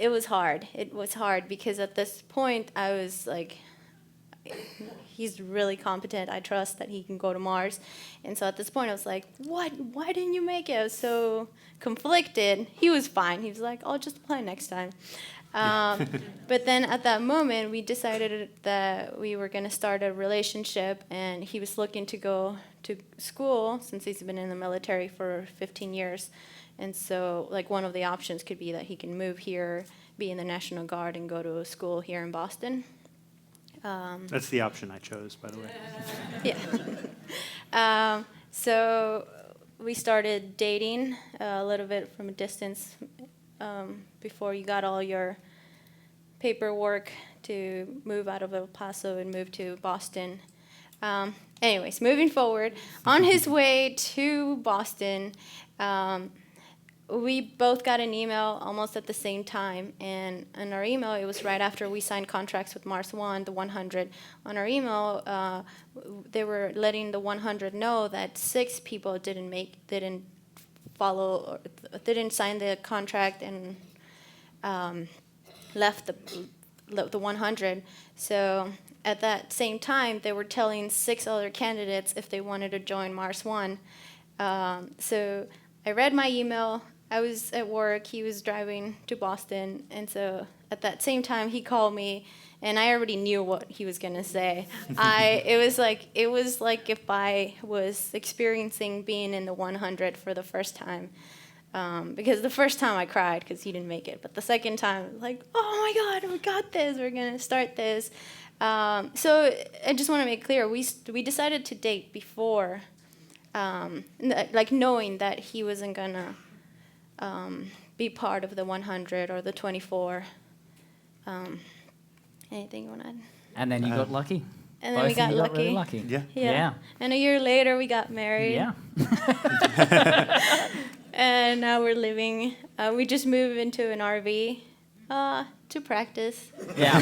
[SPEAKER 7] was hard. It was hard because at this point I was like, he's really competent. I trust that he can go to Mars. And so at this point I was like, what? Why didn't you make it? I was so conflicted. He was fine. He was like, I'll just apply next time. But then at that moment, we decided that we were going to start a relationship, and he was looking to go to school since he's been in the military for 15 years. And so, like, one of the options could be that he can move here, be in the National Guard, and go to a school here in Boston.
[SPEAKER 8] That's the option I chose, by the way.
[SPEAKER 7] Yeah. So we started dating a little bit from a distance before you got all your paperwork to move out of El Paso and move to Boston. Anyways, moving forward, on his way to Boston, we both got an email almost at the same time, and in our email, it was right after we signed contracts with Mars One, the 100. On our email, they were letting the 100 know that 6 people didn't follow, or didn't sign the contract and left the 100. So at that same time, they were telling 6 other candidates if they wanted to join Mars One. So I read my email. I was at work. He was driving to Boston, and so at that same time, he called me, and I already knew what he was gonna say. It was like if I was experiencing being in the 100 for the first time, because the first time I cried because he didn't make it, but the second time, like, oh my God, we got this. We're gonna start this. So I just want to make clear, we decided to date before, like knowing that he wasn't gonna be part of the 100 or the 24. Anything you want to add?
[SPEAKER 5] And then you got lucky.
[SPEAKER 7] And then
[SPEAKER 5] Both
[SPEAKER 7] we got
[SPEAKER 5] of you
[SPEAKER 7] lucky.
[SPEAKER 5] really lucky.
[SPEAKER 7] Yeah. And a year later, we got married.
[SPEAKER 5] Yeah.
[SPEAKER 7] And now we're living. We just moved into an RV to practice.
[SPEAKER 5] Yeah.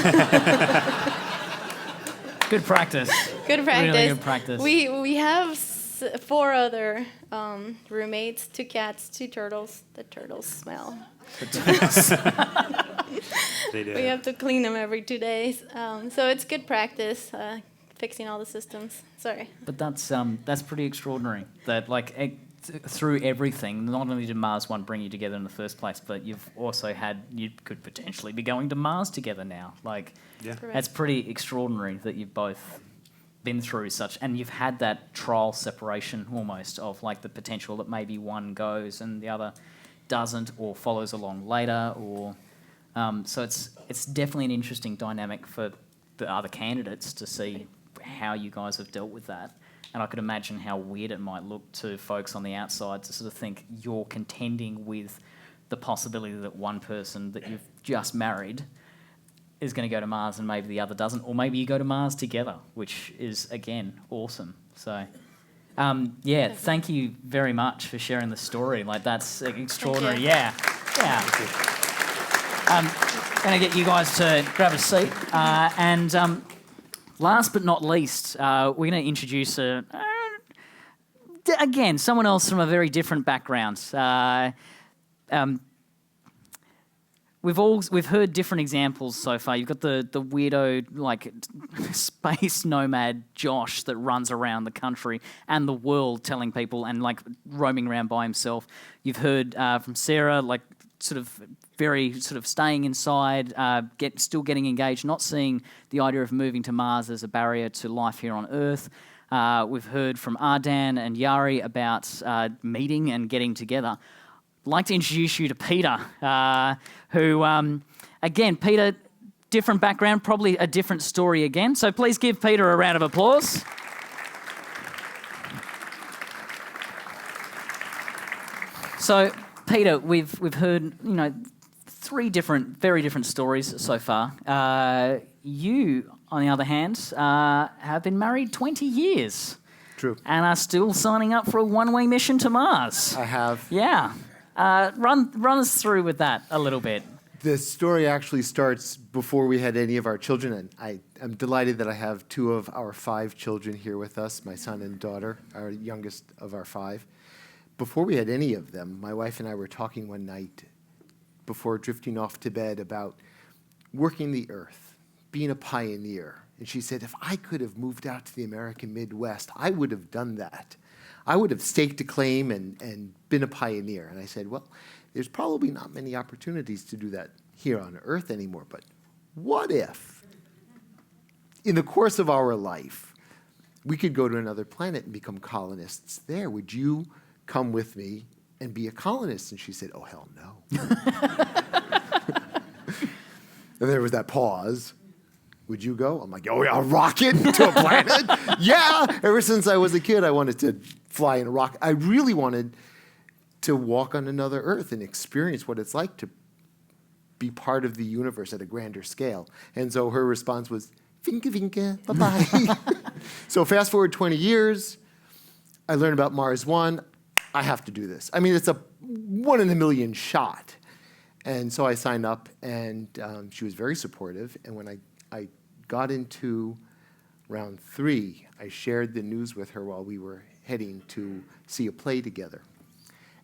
[SPEAKER 5] Good practice.
[SPEAKER 7] Good practice.
[SPEAKER 5] Really good practice.
[SPEAKER 7] We have 4 other roommates, 2 cats, 2 turtles. The turtles smell.
[SPEAKER 8] They do.
[SPEAKER 7] We have to clean them every 2 days. So it's good practice, fixing all the systems. Sorry.
[SPEAKER 5] But that's pretty extraordinary. That through everything, not only did Mars One bring you together in the first place, but you could potentially be going to Mars together now.
[SPEAKER 8] Yeah.
[SPEAKER 5] That's pretty extraordinary that you've both been through such, and you've had that trial separation almost of like the potential that maybe one goes and the other doesn't, or follows along later, or so it's definitely an interesting dynamic for the other candidates to see how you guys have dealt with that. And I could imagine how weird it might look to folks on the outside to sort of think you're contending with the possibility that one person that you've just married is going to go to Mars and maybe the other doesn't, or maybe you go to Mars together, which is, again, awesome. So, thank you very much for sharing the story. Like, that's extraordinary. Yeah. Going to get you guys to grab a seat. And last but not least, we're going to introduce, again, someone else from a very different background. We've heard different examples so far. You've got the weirdo, like, space nomad Josh that runs around the country and the world telling people and, like, roaming around by himself. You've heard from Sarah, like, sort of very sort of staying inside, still getting engaged, not seeing the idea of moving to Mars as a barrier to life here on Earth. We've heard from Ardan and Yari about meeting and getting together. I'd like to introduce you to Peter, who, again, Peter, different background, probably a different story again. So please give Peter a round of applause. So, Peter, we've heard, three very different stories so far. You, on the other hand, have been married 20 years.
[SPEAKER 9] True.
[SPEAKER 5] And are still signing up for a one-way mission to Mars.
[SPEAKER 9] I have.
[SPEAKER 5] Yeah. Run us through with that a little bit.
[SPEAKER 9] The story actually starts before we had any of our children, and I'm delighted that I have 2 of our 5 children here with us, my son and daughter, our youngest of our 5. Before we had any of them, my wife and I were talking one night before drifting off to bed about working the earth, being a pioneer. And she said, if I could have moved out to the American Midwest, I would have done that. I would have staked a claim and been a pioneer. And I said, well, there's probably not many opportunities to do that here on Earth anymore, but what if, in the course of our life, we could go to another planet and become colonists there? Would you come with me and be a colonist? And she said, oh, hell no. And there was that pause. Would you go? I'm like, oh, yeah, a rocket to a planet? Yeah. Ever since I was a kid, I wanted to fly in a rocket. I really wanted to walk on another Earth and experience what it's like to be part of the universe at a grander scale. And so her response was, vinka, vinka, bye-bye. So fast forward 20 years, I learned about Mars One. I have to do this. I mean, it's a 1 in a million shot. And so I signed up, and she was very supportive. And when I got into round 3, I shared the news with her while we were heading to see a play together.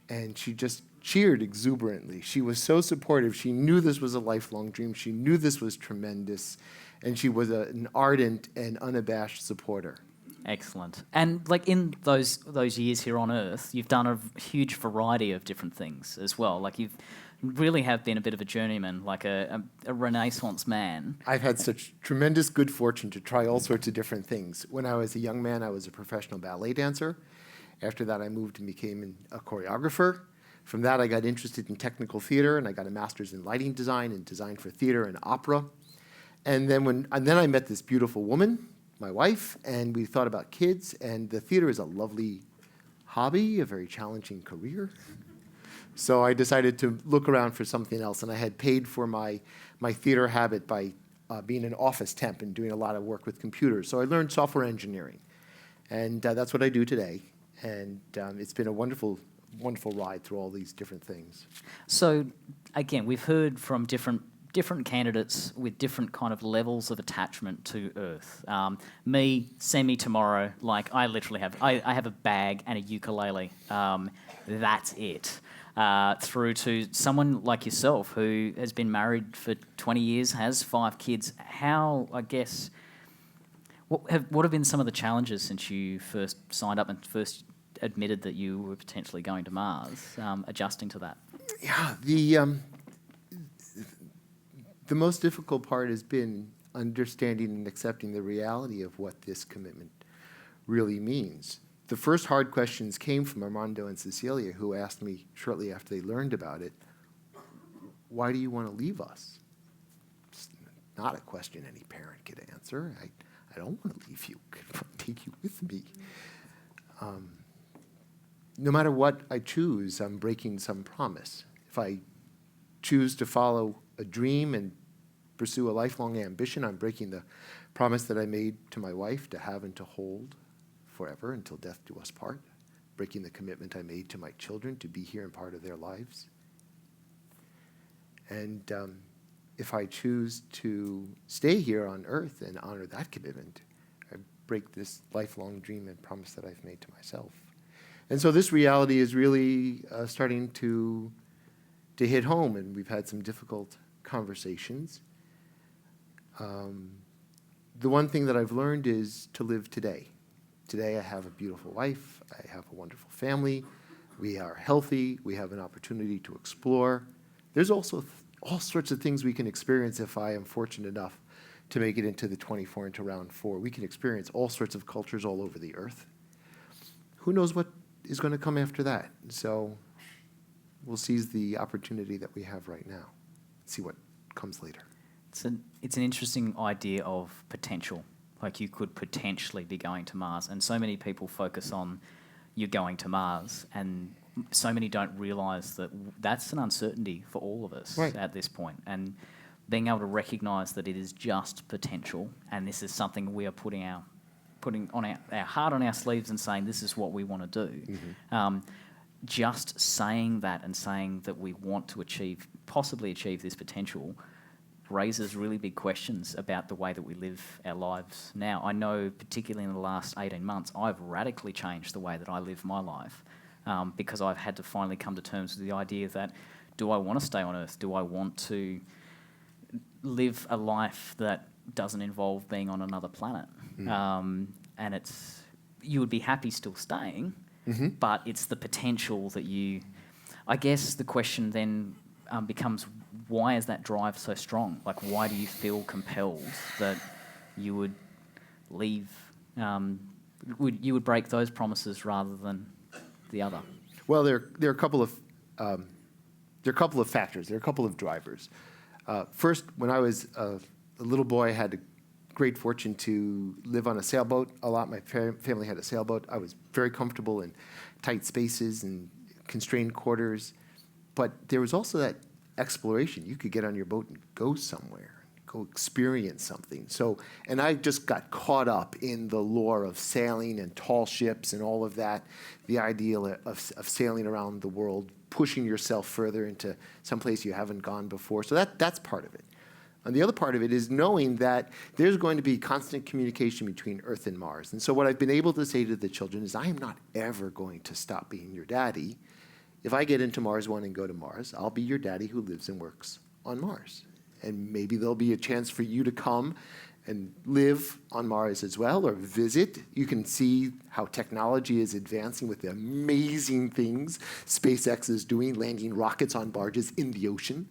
[SPEAKER 9] And she just cheered exuberantly. She was so supportive. She knew this was a lifelong dream. She knew this was tremendous. And she was an ardent and unabashed supporter.
[SPEAKER 5] Excellent. And like in those years here on Earth, you've done a huge variety of different things as well. Like you've really have been a bit of a journeyman, like a Renaissance man.
[SPEAKER 9] I've had such tremendous good fortune to try all sorts of different things. When I was a young man, I was a professional ballet dancer. After that, I moved and became a choreographer. From that, I got interested in technical theater, and I got a master's in lighting design and design for theater and opera. And then I met this beautiful woman, my wife, and we thought about kids, and the theater is a lovely hobby, a very challenging career. So I decided to look around for something else, and I had paid for my theater habit by being an office temp and doing a lot of work with computers. So I learned software engineering, and that's what I do today. And it's been a wonderful, wonderful ride through all these different things.
[SPEAKER 5] So again, we've heard from different candidates with different kind of levels of attachment to Earth. Me, send me tomorrow. Like I literally have, I have a bag and a ukulele. That's it. Through to someone like yourself who has been married for 20 years, has 5 kids. How, I guess, what have been some of the challenges since you first signed up and first admitted that you were potentially going to Mars, adjusting to that?
[SPEAKER 9] Yeah, the most difficult part has been understanding and accepting the reality of what this commitment really means. The first hard questions came from Armando and Cecilia, who asked me shortly after they learned about it, why do you want to leave us? It's not a question any parent could answer. I don't want to leave you. I'll take you with me. No matter what I choose, I'm breaking some promise. If I choose to follow a dream and pursue a lifelong ambition, I'm breaking the promise that I made to my wife to have and to hold forever until death do us part, breaking the commitment I made to my children to be here and part of their lives. And if I choose to stay here on Earth and honor that commitment, I break this lifelong dream and promise that I've made to myself. And so this reality is really starting to hit home, and we've had some difficult conversations. The one thing that I've learned is to live today. Today I have a beautiful wife, I have a wonderful family, we are healthy, we have an opportunity to explore, There's also all sorts of things we can experience if I am fortunate enough to make it into the 24 into round 4. We can experience all sorts of cultures all over the earth. Who knows what is going to come after that? So we'll seize the opportunity that we have right now, see what comes later.
[SPEAKER 5] It's an interesting idea of potential. Like, you could potentially be going to Mars, and so many people focus on you're going to Mars, and so many don't realise that that's an uncertainty for all of us at this point. And being able to recognise that it is just potential, and this is something we are putting on our heart on our sleeves and saying this is what we want to do. Just saying that and saying that we want to possibly achieve this potential raises really big questions about the way that we live our lives now. I know, particularly in the last 18 months, I've radically changed the way that I live my life because I've had to finally come to terms with the idea that, do I want to stay on Earth? Do I want to live a life that doesn't involve being on another planet? And you would be happy still staying, but it's the potential that I guess the question then becomes, why is that drive so strong? Like, why do you feel compelled that you would leave, you would break those promises rather than the other?
[SPEAKER 9] Well, there are a couple of factors. There are a couple of drivers. First, when I was a little boy, I had the great fortune to live on a sailboat a lot. My family had a sailboat. I was very comfortable in tight spaces and constrained quarters. But there was also that exploration. You could get on your boat and go somewhere, go experience something. And I just got caught up in the lore of sailing and tall ships and all of that, the ideal of sailing around the world, pushing yourself further into some place you haven't gone before. So that's part of it. And the other part of it is knowing that there's going to be constant communication between Earth and Mars. And so what I've been able to say to the children is, I am not ever going to stop being your daddy. If I get into Mars One and go to Mars, I'll be your daddy who lives and works on Mars. And maybe there'll be a chance for you to come and live on Mars as well, or visit. You can see how technology is advancing with the amazing things SpaceX is doing, landing rockets on barges in the ocean.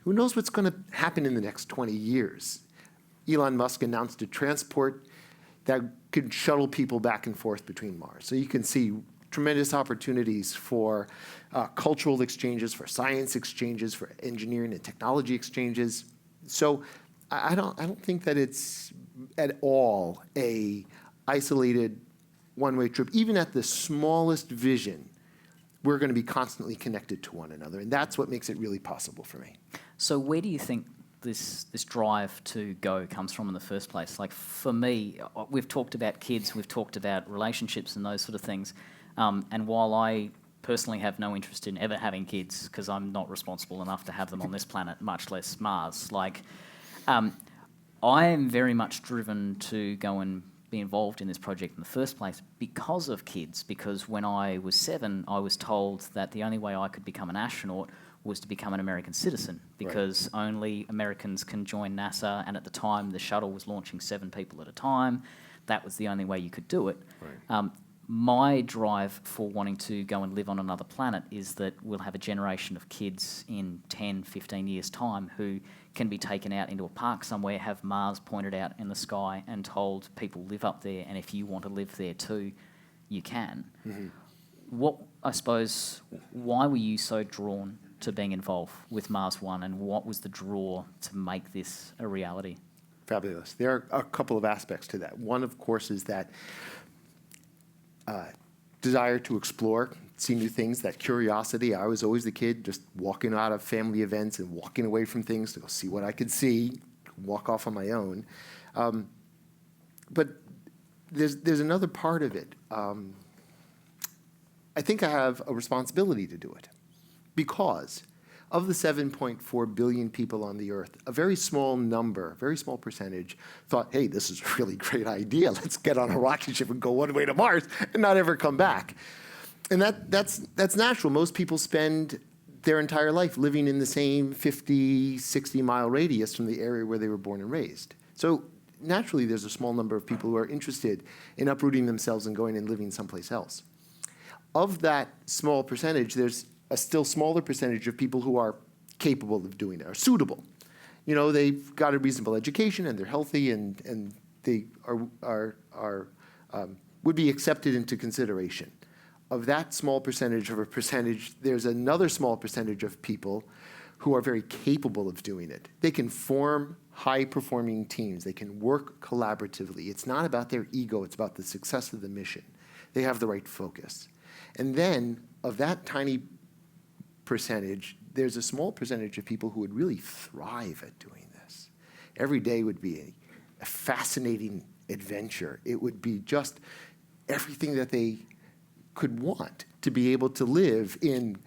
[SPEAKER 9] Who knows what's going to happen in the next 20 years? Elon Musk announced a transport that could shuttle people back and forth between Mars. So you can see tremendous opportunities for cultural exchanges, for science exchanges, for engineering and technology exchanges. So I don't think that it's at all a isolated one-way trip. Even at the smallest vision, we're going to be constantly connected to one another, and that's what makes it really possible for me.
[SPEAKER 5] So where do you think this drive to go comes from in the first place? Like, for me, we've talked about kids, we've talked about relationships and those sort of things. And while I personally have no interest in ever having kids, because I'm not responsible enough to have them on this planet, much less Mars, I am very much driven to go and be involved in this project in the first place because of kids. Because when I was 7, I was told that the only way I could become an astronaut was to become an American citizen, because only Americans can join NASA, and at the time the shuttle was launching 7 people at a time. That was the only way you could do it. My drive for wanting to go and live on another planet is that we'll have a generation of kids in 10, 15 years' time who can be taken out into a park somewhere, have Mars pointed out in the sky and told people live up there, and if you want to live there too, you can. Why were you so drawn to being involved with Mars One, and what was the draw to make this a reality?
[SPEAKER 9] Fabulous. There are a couple of aspects to that. One, of course, is that desire to explore, see new things, that curiosity. I was always the kid just walking out of family events and walking away from things to go see what I could see, walk off on my own. But there's another part of it. I think I have a responsibility to do it, because of the 7.4 billion people on the Earth, a very small number, very small percentage, thought, hey, this is a really great idea. Let's get on a rocket ship and go one way to Mars and not ever come back. And that's natural. Most people spend their entire life living in the same 50, 60-mile radius from the area where they were born and raised. So naturally, there's a small number of people who are interested in uprooting themselves and going and living someplace else. Of that small percentage, there's a still smaller percentage of people who are capable of doing it, are suitable. You know, they've got a reasonable education and they're healthy and they would be accepted into consideration. Of that small percentage of a percentage, there's another small percentage of people who are very capable of doing it. They can form high-performing teams. They can work collaboratively. It's not about their ego. It's about the success of the mission. They have the right focus. And then, of that tiny percentage, there's a small percentage of people who would really thrive at doing this. Every day would be a fascinating adventure. It would be just everything that they could want to be able to live in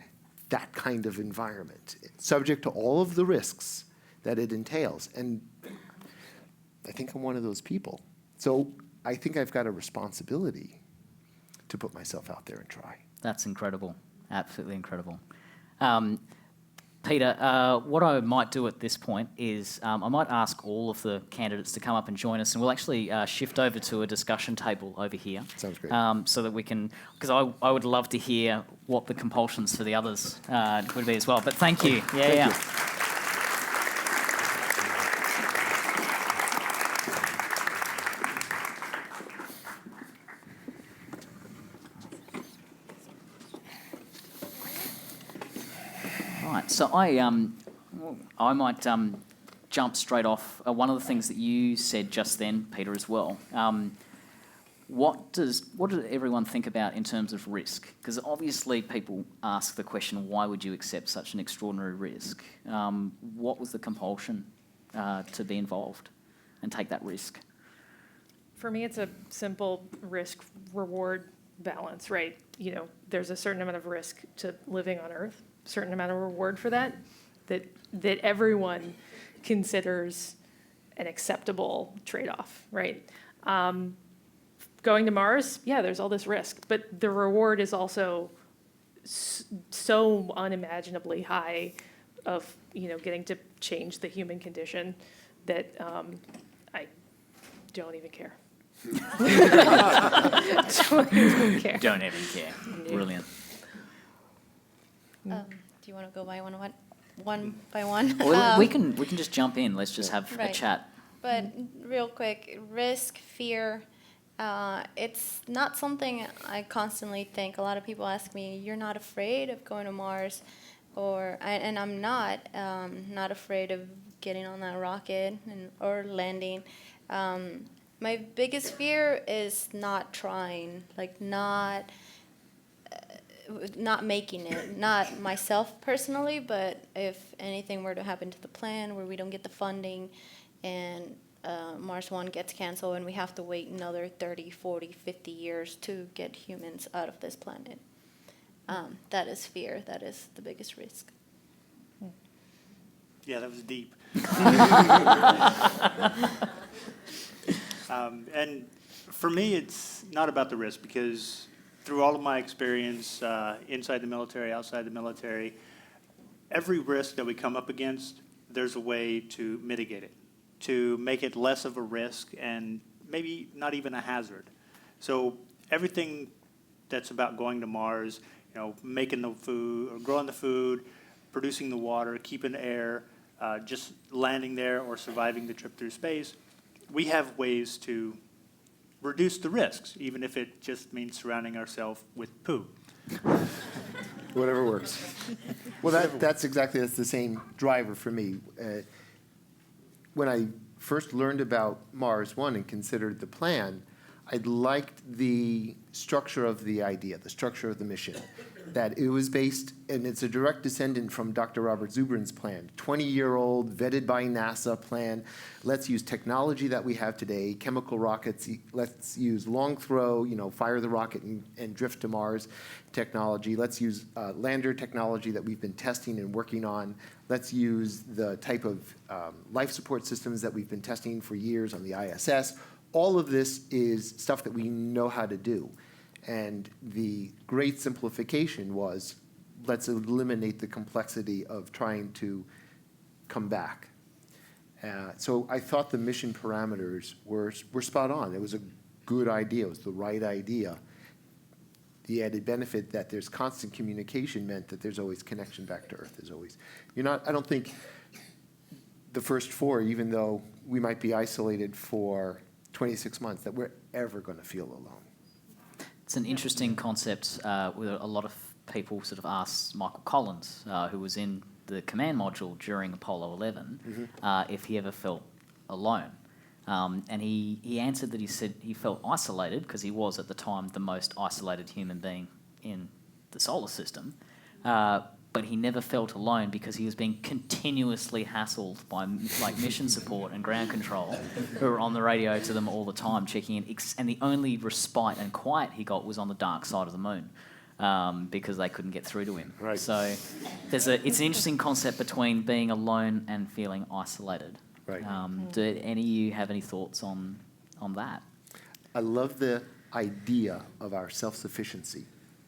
[SPEAKER 9] that kind of environment, subject to all of the risks that it entails. And I think I'm one of those people. So I think I've got a responsibility to put myself out there and try.
[SPEAKER 5] That's incredible. Absolutely incredible. Peter, what I might do at this point is I might ask all of the candidates to come up and join us, and we'll actually shift over to a discussion table over here.
[SPEAKER 9] Sounds great.
[SPEAKER 5] So that we can, because I would love to hear what the compulsions for the others would be as well. But thank you. Yeah.
[SPEAKER 9] You.
[SPEAKER 5] Right, so I might jump straight off. One of the things that you said just then, Peter, as well. What did everyone think about in terms of risk? Because obviously people ask the question, why would you accept such an extraordinary risk? What was the compulsion to be involved and take that risk?
[SPEAKER 6] For me, it's a simple risk-reward balance, right? You know, there's a certain amount of risk to living on Earth, certain amount of reward for that everyone considers an acceptable trade-off, right? Going to Mars, yeah, there's all this risk, but the reward is also so unimaginably high of, you know, getting to change the human condition that I don't even care. Don't even care.
[SPEAKER 5] Don't even care. Brilliant.
[SPEAKER 7] Do you want to go by one by one?
[SPEAKER 5] Well, we can just jump in. Let's just have a
[SPEAKER 7] Right.
[SPEAKER 5] chat.
[SPEAKER 7] But real quick, risk, fear, it's not something I constantly think. A lot of people ask me, "You're not afraid of going to Mars?" And I'm not afraid of getting on that rocket or landing. My biggest fear is not trying, like not making it. Not myself personally, but if anything were to happen to the plan where we don't get the funding and Mars 1 gets canceled and we have to wait another 30, 40, 50 years to get humans out of this planet. That is fear. That is the biggest risk.
[SPEAKER 8] Yeah, that was deep. And for me, it's not about the risk, because through all of my experience inside the military, outside the military, every risk that we come up against, there's a way to mitigate it, to make it less of a risk and maybe not even a hazard. So everything that's about going to Mars, you know, making the food or growing the food, producing the water, keeping the air, just landing there or surviving the trip through space, we have ways to reduce the risks, even if it just means surrounding ourselves with poo.
[SPEAKER 9] Whatever works. Well, that's the same driver for me. When I first learned about Mars 1 and considered the plan, I liked the structure of the idea, the structure of the mission, that it was based, and it's a direct descendant from Dr. Robert Zubrin's plan, 20-year-old, vetted by NASA plan. Let's use technology that we have today, chemical rockets, let's use long throw, fire the rocket and drift to Mars technology. Let's use lander technology that we've been testing and working on. Let's use the type of life support systems that we've been testing for years on the ISS. All of this is stuff that we know how to do. And the great simplification was, let's eliminate the complexity of trying to come back. So I thought the mission parameters were spot on. It was a good idea. It was the right idea. the added benefit that there's constant communication meant that there's always connection back to Earth. There's always, I don't think the first 4, even though we might be isolated for 26 months, that we're ever going to feel alone.
[SPEAKER 5] It's an interesting concept where a lot of people sort of asked Michael Collins, who was in the command module during Apollo 11, if he ever felt alone. And he answered that he said he felt isolated because he was at the time the most isolated human being in the solar system. But he never felt alone because he was being continuously hassled by mission support and ground control who were on the radio to them all the time checking in. And the only respite and quiet he got was on the dark side of the moon because they couldn't get through to him.
[SPEAKER 9] Right.
[SPEAKER 5] So it's an interesting concept between being alone and feeling isolated.
[SPEAKER 9] Right.
[SPEAKER 5] Do any of you have any thoughts on that?
[SPEAKER 9] I love the idea of our self-sufficiency.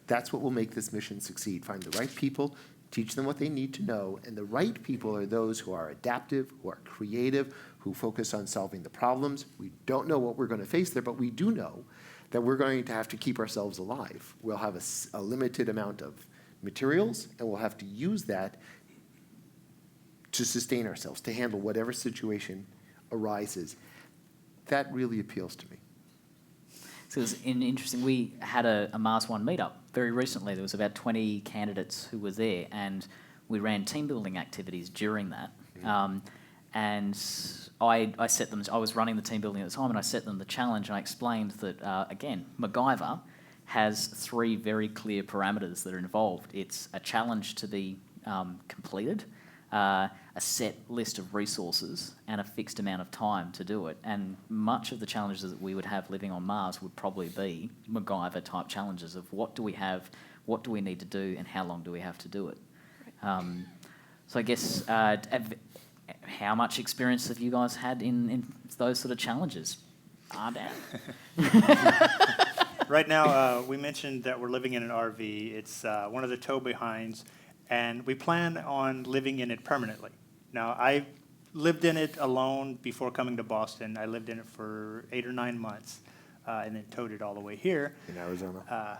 [SPEAKER 9] That's what will make this mission succeed. Find the right people, teach them what they need to know, and the right people are those who are adaptive, who are creative, who focus on solving the problems. We don't know what we're going to face there, but we do know that we're going to have to keep ourselves alive. We'll have a limited amount of materials, and we'll have to use that to sustain ourselves, to handle whatever situation arises. That really appeals to me.
[SPEAKER 5] So it was interesting. We had a Mars One meetup very recently. There was about 20 candidates who were there, and we ran team building activities during that. And I set them. I was running the team building at the time, and I set them the challenge. And I explained that again, MacGyver has 3 very clear parameters that are involved. It's a challenge to be completed, a set list of resources, and a fixed amount of time to do it. And much of the challenges that we would have living on Mars would probably be MacGyver-type challenges of what do we have, what do we need to do, and how long do we have to do it. So I guess, how much experience have you guys had in those sort of challenges? Dan?
[SPEAKER 8] Right now, we mentioned that we're living in an RV. It's one of the tow-behinds, and we plan on living in it permanently. Now, I lived in it alone before coming to Boston. I lived in it for 8 or 9 months, and then towed it all the way here.
[SPEAKER 9] In Arizona?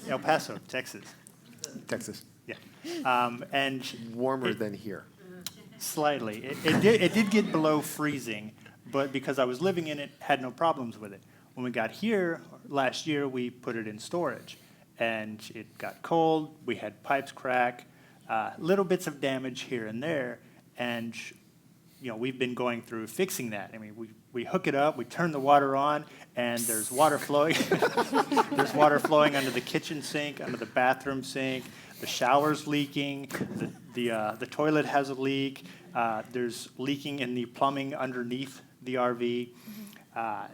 [SPEAKER 8] El Paso, Texas.
[SPEAKER 9] Texas.
[SPEAKER 8] Yeah. And
[SPEAKER 9] Warmer than here.
[SPEAKER 8] Slightly. It did get below freezing, but because I was living in it, had no problems with it. When we got here last year, we put it in storage, and it got cold. We had pipes crack, little bits of damage here and there, and we've been going through fixing that. I mean, we hook it up, we turn the water on, and there's water flowing. There's water flowing under the kitchen sink, under the bathroom sink. The shower's leaking. The toilet has a leak. There's leaking in the plumbing underneath the RV.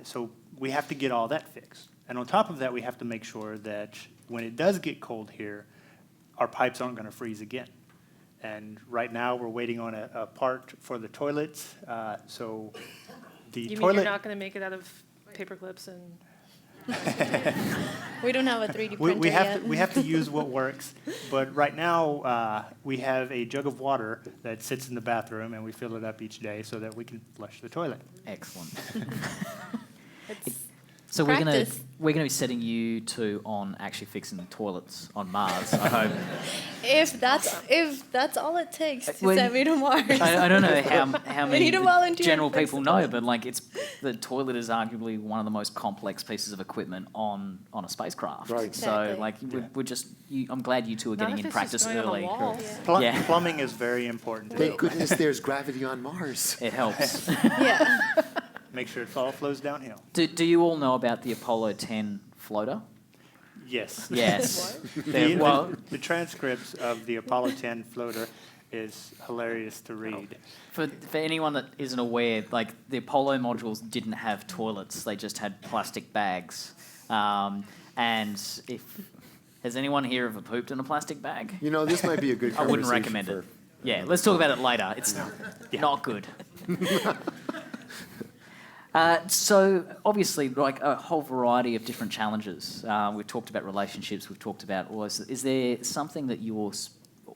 [SPEAKER 8] So we have to get all that fixed. And on top of that, we have to make sure that when it does get cold here, our pipes aren't going to freeze again. And right now, we're waiting on a part for the toilets. So the
[SPEAKER 6] You
[SPEAKER 8] toilet.
[SPEAKER 6] mean you're not going to make it out of paper clips and...
[SPEAKER 7] We don't have a 3D printer yet.
[SPEAKER 8] We have to use what works. But right now, we have a jug of water that sits in the bathroom, and we fill it up each day so that we can flush the toilet.
[SPEAKER 5] Excellent.
[SPEAKER 7] It's
[SPEAKER 5] So we're
[SPEAKER 7] practice.
[SPEAKER 5] gonna be setting you two on actually fixing the toilets on Mars, I hope.
[SPEAKER 7] If that's all it takes to
[SPEAKER 5] Well,
[SPEAKER 7] send me to Mars.
[SPEAKER 5] I don't know how
[SPEAKER 7] We
[SPEAKER 5] many
[SPEAKER 7] need a volunteer
[SPEAKER 5] general
[SPEAKER 7] to fix
[SPEAKER 5] people
[SPEAKER 7] the
[SPEAKER 5] know,
[SPEAKER 7] toilet.
[SPEAKER 5] but the toilet is arguably one of the most complex pieces of equipment on a spacecraft.
[SPEAKER 9] Right.
[SPEAKER 7] Exactly.
[SPEAKER 5] So we're just I'm glad you two are
[SPEAKER 6] Not
[SPEAKER 5] getting
[SPEAKER 6] if
[SPEAKER 5] in
[SPEAKER 6] it's
[SPEAKER 5] practice
[SPEAKER 6] just going on the
[SPEAKER 5] early.
[SPEAKER 6] wall.
[SPEAKER 7] Yeah.
[SPEAKER 5] Yeah.
[SPEAKER 8] Plumbing is very important.
[SPEAKER 9] Thank goodness there's gravity on Mars.
[SPEAKER 5] It helps.
[SPEAKER 7] Yeah.
[SPEAKER 8] Make sure it all flows downhill.
[SPEAKER 5] Do you all know about the Apollo 10 floater?
[SPEAKER 8] Yes.
[SPEAKER 5] Yes.
[SPEAKER 8] The transcripts of the Apollo 10 floater is hilarious to read.
[SPEAKER 5] For anyone that isn't aware, like the Apollo modules didn't have toilets; they just had plastic bags. And has anyone here ever pooped in a plastic bag?
[SPEAKER 9] You know, this might be a good
[SPEAKER 5] I
[SPEAKER 9] conversation.
[SPEAKER 5] wouldn't recommend it. Yeah, let's talk about it later. It's not good. So obviously, like a whole variety of different challenges. We've talked about relationships. We've talked about is there something that you're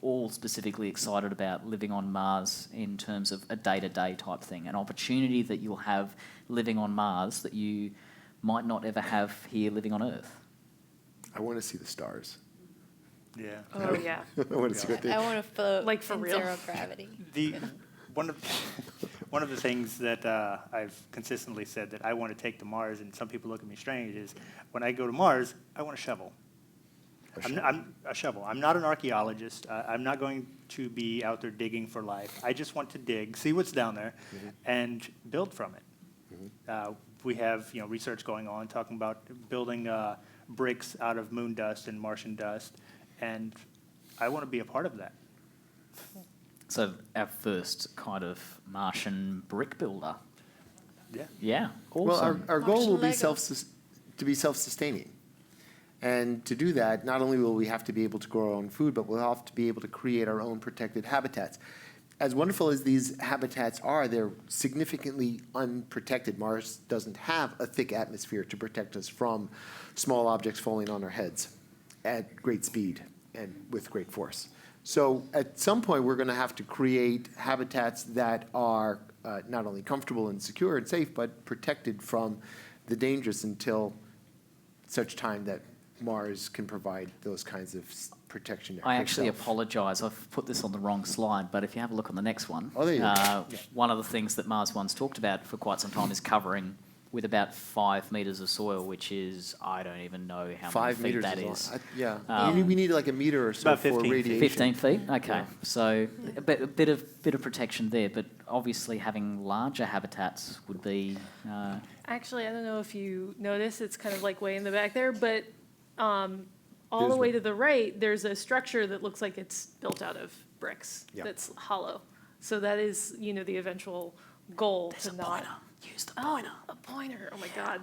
[SPEAKER 5] all specifically excited about living on Mars in terms of a day-to-day type thing, an opportunity that you'll have living on Mars that you might not ever have here living on Earth?
[SPEAKER 9] I want to see the stars.
[SPEAKER 8] Yeah.
[SPEAKER 6] Oh, yeah.
[SPEAKER 9] I want to see what they.
[SPEAKER 7] I want to float
[SPEAKER 6] Like, for
[SPEAKER 7] in
[SPEAKER 6] real?
[SPEAKER 7] zero gravity.
[SPEAKER 8] One of the things that I've consistently said that I want to take to Mars, and some people look at me strange, is when I go to Mars, I want a shovel. I'm a shovel. I'm not an archaeologist. I'm not going to be out there digging for life. I just want to dig, see what's down there, and build from it. We have research going on talking about building bricks out of moon dust and Martian dust, and I want to be a part of that.
[SPEAKER 5] So our first kind of Martian brick builder.
[SPEAKER 8] Yeah.
[SPEAKER 5] Yeah, awesome.
[SPEAKER 9] Well, our goal will be
[SPEAKER 7] Lego.
[SPEAKER 9] self-sustaining. And to do that, not only will we have to be able to grow our own food, but we'll have to be able to create our own protected habitats. As wonderful as these habitats are, they're significantly unprotected. Mars doesn't have a thick atmosphere to protect us from small objects falling on our heads at great speed and with great force. So at some point, we're going to have to create habitats that are not only comfortable and secure and safe, but protected from the dangers until such time that Mars can provide those kinds of protection.
[SPEAKER 5] I actually
[SPEAKER 9] itself.
[SPEAKER 5] apologise. I've put this on the wrong slide, but if you have a look on the next one,
[SPEAKER 9] Oh, there you go.
[SPEAKER 5] one of the things that Mars One's talked about for quite some time is covering with about 5 metres of soil, which is, I don't even know how
[SPEAKER 9] 5
[SPEAKER 5] many feet
[SPEAKER 9] meters
[SPEAKER 5] that
[SPEAKER 9] is.
[SPEAKER 5] is.
[SPEAKER 9] Yeah. We need like a meter or so
[SPEAKER 8] About
[SPEAKER 9] for
[SPEAKER 8] 15 feet.
[SPEAKER 9] radiation.
[SPEAKER 5] 15 feet? Okay.
[SPEAKER 9] Yeah.
[SPEAKER 5] So a bit of protection there, but obviously having larger habitats would be...
[SPEAKER 6] Actually, I don't know if you notice, it's kind of like way in the back there, but all
[SPEAKER 9] There's
[SPEAKER 6] the way
[SPEAKER 9] one.
[SPEAKER 6] to the right, there's a structure that looks like it's built out of bricks.
[SPEAKER 9] Yeah.
[SPEAKER 6] That's hollow. So that is, the eventual goal to not.
[SPEAKER 5] Use the
[SPEAKER 6] Oh, a pointer! Oh my God,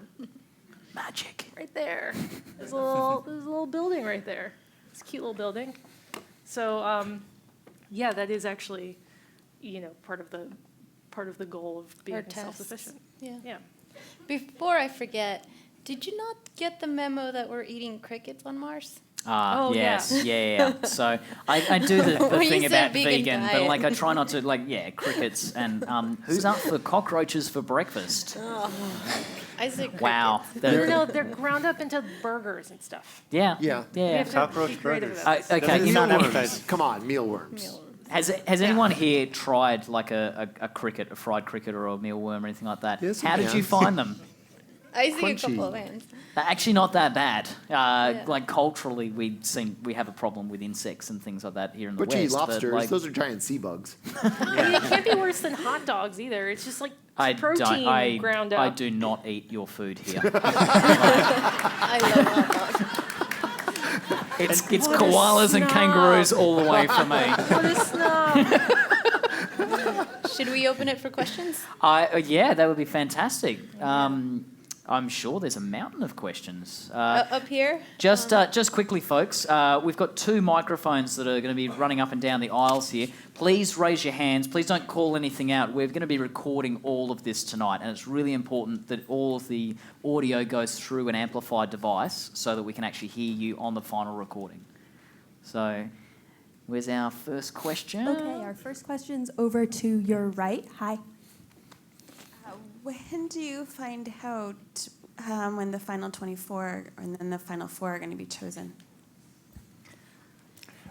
[SPEAKER 5] magic.
[SPEAKER 6] right there. There's a little building right there. It's a cute little building. So yeah, that is actually, part of the goal of being
[SPEAKER 7] Our tests.
[SPEAKER 6] self-sufficient.
[SPEAKER 7] Yeah.
[SPEAKER 6] Yeah.
[SPEAKER 7] Before I forget, did you not get the memo that we're eating crickets on Mars?
[SPEAKER 6] Oh,
[SPEAKER 5] Yes, yeah. So I do the
[SPEAKER 7] When you
[SPEAKER 5] thing
[SPEAKER 7] said
[SPEAKER 5] about
[SPEAKER 7] vegan
[SPEAKER 5] vegan, but
[SPEAKER 7] diet.
[SPEAKER 5] like I try not to crickets and who's up for cockroaches for breakfast?
[SPEAKER 7] I said crickets.
[SPEAKER 5] Wow.
[SPEAKER 6] No, they're ground up into burgers and stuff.
[SPEAKER 5] Yeah.
[SPEAKER 9] Yeah.
[SPEAKER 6] We have to
[SPEAKER 8] Cockroach
[SPEAKER 6] be creative
[SPEAKER 8] burgers.
[SPEAKER 6] about this.
[SPEAKER 5] Okay.
[SPEAKER 8] Doesn't
[SPEAKER 5] You
[SPEAKER 8] sound
[SPEAKER 5] know,
[SPEAKER 8] appetizing.
[SPEAKER 9] Come on, mealworms.
[SPEAKER 5] has anyone here tried like a cricket, a fried cricket, or a mealworm or anything like that?
[SPEAKER 9] Yes,
[SPEAKER 5] How
[SPEAKER 9] we
[SPEAKER 5] did you
[SPEAKER 9] have.
[SPEAKER 5] find them?
[SPEAKER 7] I see
[SPEAKER 9] Crunchy.
[SPEAKER 7] a couple of hands.
[SPEAKER 5] Actually, not that bad.
[SPEAKER 7] Yeah.
[SPEAKER 5] Like culturally, we have a problem with insects and things like that here in the
[SPEAKER 9] But you eat
[SPEAKER 5] West.
[SPEAKER 9] lobsters.
[SPEAKER 5] like,
[SPEAKER 9] Those are giant sea bugs.
[SPEAKER 6] I mean, it can't be worse than hot dogs either. It's just like protein ground up.
[SPEAKER 5] I do not eat your food here.
[SPEAKER 7] I love hot dogs.
[SPEAKER 5] It's
[SPEAKER 6] What a
[SPEAKER 5] koalas and
[SPEAKER 6] snob.
[SPEAKER 5] kangaroos all the way for me.
[SPEAKER 6] What a snob.
[SPEAKER 7] Should we open it for questions?
[SPEAKER 5] Yeah, that would be fantastic. I'm sure there's a mountain of questions.
[SPEAKER 7] Up here?
[SPEAKER 5] Just quickly, folks, we've got 2 microphones that are going to be running up and down the aisles here. Please raise your hands. Please don't call anything out. We're going to be recording all of this tonight, and it's really important that all of the audio goes through an amplified device so that we can actually hear you on the final recording. So, where's our first question?
[SPEAKER 10] Okay, our first question's over to your right. Hi.
[SPEAKER 11] When do you find out when the final 24 and then the final 4 are going to be chosen?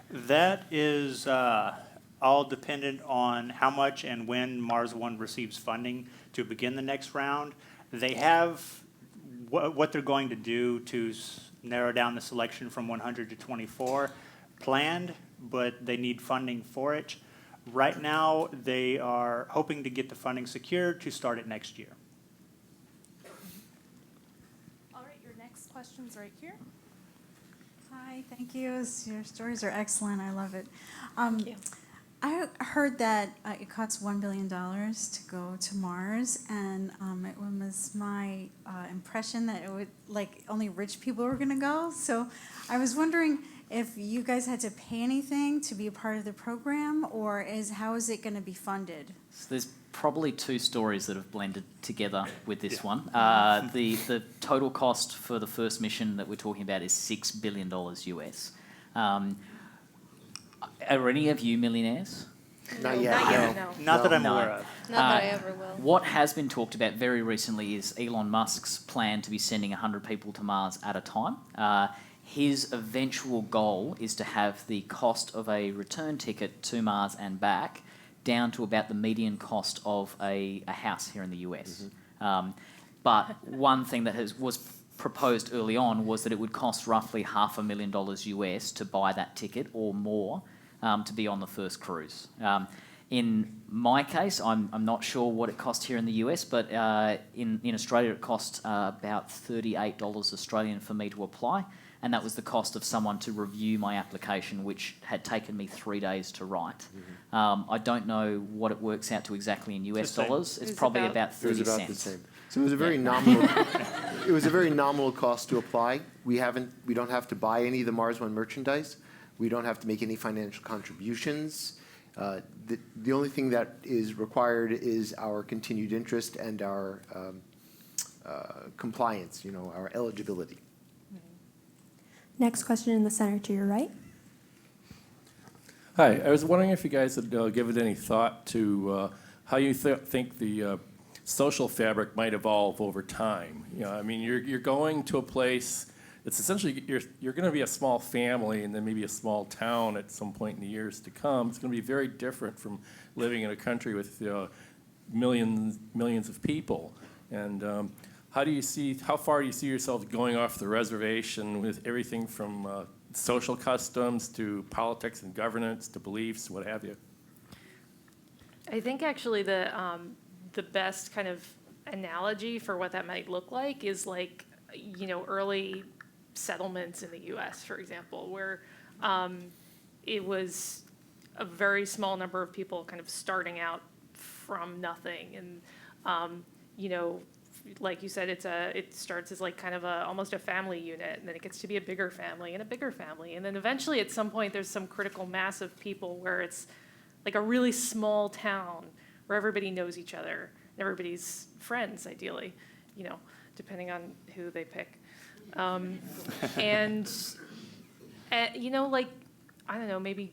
[SPEAKER 8] That is all dependent on how much and when Mars One receives funding to begin the next round. They have what they're going to do to narrow down the selection from 100 to 24 planned, but they need funding for it. Right now, they are hoping to get the funding secured to start it next year.
[SPEAKER 12] All right, your next question's right here. Hi, thank you. Your stories are excellent. I love it.
[SPEAKER 7] Thank you.
[SPEAKER 12] I heard that it costs $1 billion to go to Mars, and it was my impression that it would only rich people were going to go. So I was wondering if you guys had to pay anything to be a part of the program, or how is it going to be funded?
[SPEAKER 5] So there's probably 2 stories that have blended together with this one. The total cost for the first mission that we're talking about is $6 billion US. Are any of you millionaires?
[SPEAKER 9] Not yet.
[SPEAKER 6] Not yet, no.
[SPEAKER 8] Not that I'm
[SPEAKER 5] No.
[SPEAKER 8] aware of.
[SPEAKER 7] Not that I ever will.
[SPEAKER 5] What has been talked about very recently is Elon Musk's plan to be sending 100 people to Mars at a time. his eventual goal is to have the cost of a return ticket to Mars and back down to about the median cost of a house here in the US. But one thing that was proposed early on was that it would cost roughly $500,000 US to buy that ticket or more to be on the first cruise. In my case, I'm not sure what it cost here in the US, but in Australia it cost about $38 Australian for me to apply, and that was the cost of someone to review my application, which had taken me 3 days to write. I don't know what it works out to exactly in US dollars. It's probably about 30 cents.
[SPEAKER 9] The same. So it was a very nominal. It was a very nominal cost to apply. We don't have to buy any of the Mars One merchandise. We don't have to make any financial contributions. The only thing that is required is our continued interest and our compliance, our eligibility.
[SPEAKER 10] Next question in the center to your right.
[SPEAKER 13] Hi, I was wondering if you guys had given any thought to how you think the social fabric might evolve over time. You're going to a place. It's essentially you're going to be a small family and then maybe a small town at some point in the years to come. It's going to be very different from living in a country with millions of people. And how far do you see yourself going off the reservation with everything from social customs to politics and governance to beliefs, what have you?
[SPEAKER 6] I think actually the best kind of analogy for what that might look like is like, early settlements in the U.S., for example, where it was a very small number of people kind of starting out from nothing. And, like you said, it starts as like kind of almost a family unit, and then it gets to be a bigger family and a bigger family. And then eventually at some point there's some critical mass of people where it's like a really small town where everybody knows each other and everybody's friends, ideally, depending on who they pick. And like, I don't know, maybe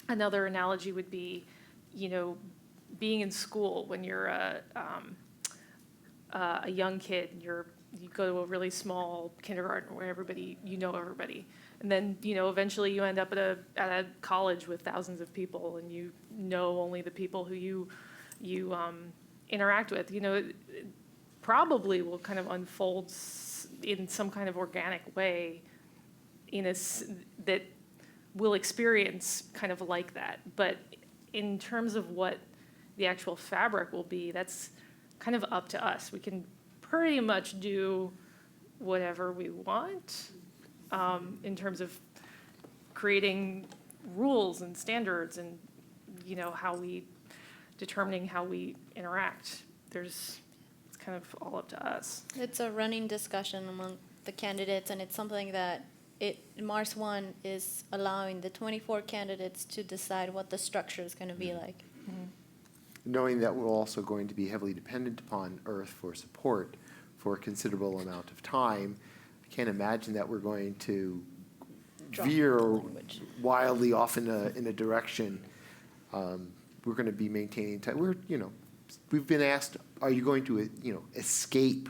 [SPEAKER 6] another analogy would be, being in school when you're a young kid. You go to a really small kindergarten where everybody, everybody. And then, eventually you end up at a college with thousands of people, and you know only the people who you interact with. It probably will kind of unfold in some kind of organic way that we'll experience kind of like that. But in terms of what the actual fabric will be, that's kind of up to us. We can pretty much do whatever we want in terms of creating rules and standards and, determining how we interact. It's kind of all up to us.
[SPEAKER 7] It's a running discussion among the candidates, and it's something that Mars One is allowing the 24 candidates to decide what the structure is going to be like.
[SPEAKER 9] Knowing that we're also going to be heavily dependent upon Earth for support for a considerable amount of time, I can't imagine that we're going to veer wildly off in a direction. We're going to be maintaining time. We've been asked, are you going to escape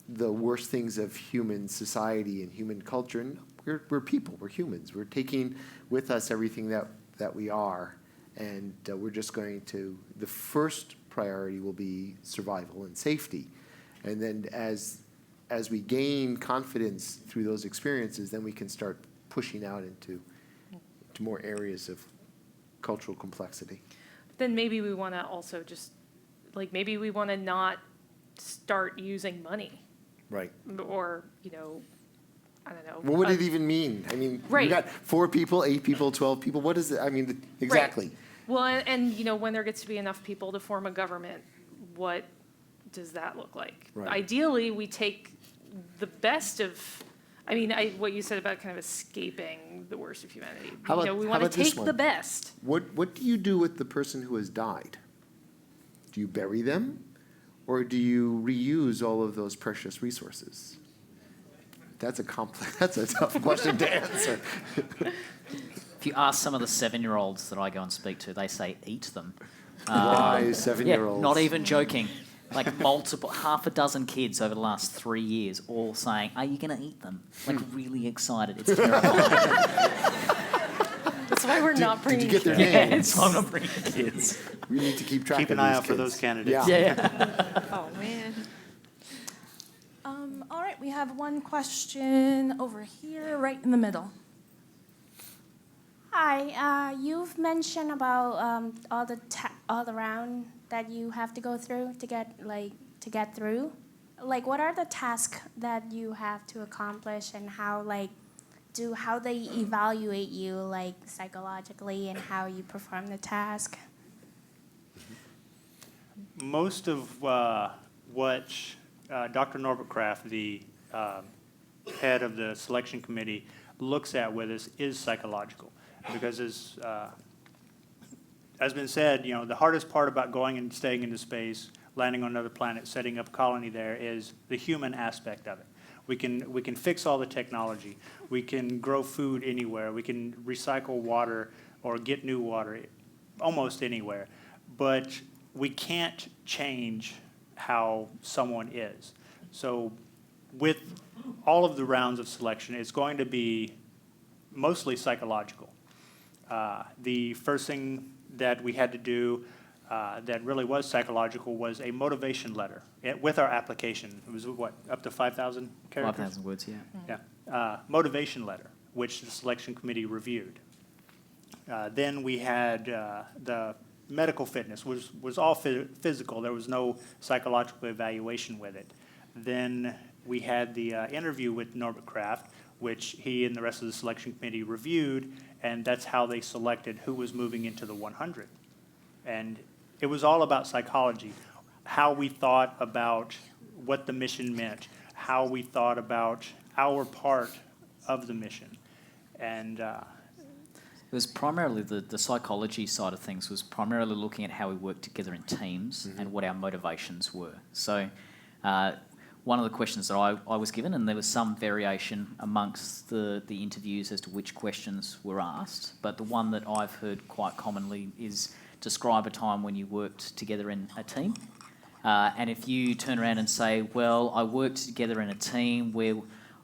[SPEAKER 9] the worst things of human society and human culture? And we're people, we're humans. We're taking with us everything that we are, and we're just going to, the first priority will be survival and safety. And then as we gain confidence through those experiences, then we can start pushing out into more areas of cultural complexity.
[SPEAKER 6] Then maybe we want to also maybe we want to not start using money.
[SPEAKER 9] Right.
[SPEAKER 6] Or, I don't know.
[SPEAKER 9] Well, what did it even mean?
[SPEAKER 6] Right.
[SPEAKER 9] You got 4 people, 8 people, 12 people. What is it? Exactly.
[SPEAKER 6] Right. Well, and when there gets to be enough people to form a government, what does that look like?
[SPEAKER 9] Right.
[SPEAKER 6] Ideally, we take the best of, what you said about kind of escaping the worst of humanity. We want to take the best.
[SPEAKER 9] What do you do with the person who has died? Do you bury them, or do you reuse all of those precious resources? That's a tough question to answer.
[SPEAKER 5] If you ask some of the 7-year-olds that I go and speak to, they say eat them.
[SPEAKER 9] Why 7-year-olds?
[SPEAKER 5] Yeah, not even joking. Like multiple, half a dozen kids over the last 3 years all saying, "Are you going to eat them?" Like really excited. It's terrifying.
[SPEAKER 6] That's why we're not bringing
[SPEAKER 9] Did you get their
[SPEAKER 6] kids.
[SPEAKER 5] Yeah,
[SPEAKER 9] names?
[SPEAKER 5] it's why I'm not bringing kids.
[SPEAKER 9] We need to keep track
[SPEAKER 8] Keep
[SPEAKER 9] of
[SPEAKER 8] an eye
[SPEAKER 9] these
[SPEAKER 8] out for
[SPEAKER 9] kids.
[SPEAKER 8] those candidates.
[SPEAKER 5] Yeah.
[SPEAKER 14] Oh, man. All right, we have one question over here, right in the middle.
[SPEAKER 15] Hi, you've mentioned about all the round that you have to go through to get through. Like, what are the tasks that you have to accomplish, and how they evaluate you like psychologically, and how you perform the task?
[SPEAKER 8] Most of what Dr. Norbert Kraft, the head of the selection committee, looks at with us is psychological. Because as has been said, the hardest part about going and staying into space, landing on another planet, setting up a colony there is the human aspect of it. We can fix all the technology. We can grow food anywhere. We can recycle water or get new water almost anywhere. But we can't change how someone is. So with all of the rounds of selection, it's going to be mostly psychological. The first thing that we had to do that really was psychological was a motivation letter with our application. It was, up to 5,000 characters?
[SPEAKER 5] 5,000 words, yeah.
[SPEAKER 8] Yeah. Motivation letter, which the selection committee reviewed. Then we had the medical fitness, was all physical. There was no psychological evaluation with it. Then we had the interview with Norbert Kraft, which he and the rest of the selection committee reviewed, and that's how they selected who was moving into the 100. And it was all about psychology, how we thought about what the mission meant, how we thought about our part of the mission. And
[SPEAKER 5] It was primarily the psychology side of things was primarily looking at how we work together in teams and what our motivations were. So one of the questions that I was given, and there was some variation amongst the interviews as to which questions were asked, but the one that I've heard quite commonly is describe a time when you worked together in a team. And if you turn around and say, well, I worked together in a team where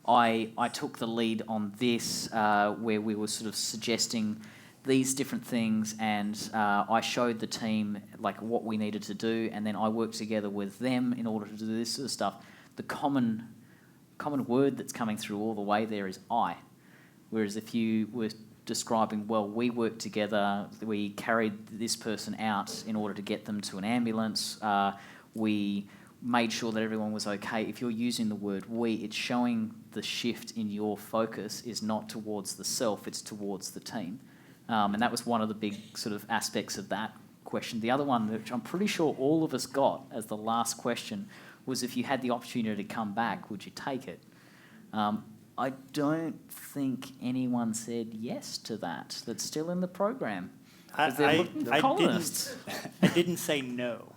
[SPEAKER 5] I took the lead on this, where we were sort of suggesting these different things, and I showed the team like what we needed to do, and then I worked together with them in order to do this sort of stuff. The common word that's coming through all the way there is I. Whereas if you were describing, well, we worked together, we carried this person out in order to get them to an ambulance, we made sure that everyone was okay. If you're using the word we, it's showing the shift in your focus is not towards the self, it's towards the team. And that was one of the big sort of aspects of that question. The other one, which I'm pretty sure all of us got as the last question, was if you had the opportunity to come back, would you take it? I don't think anyone said yes to that. That's still in the program. I
[SPEAKER 8] didn't say no.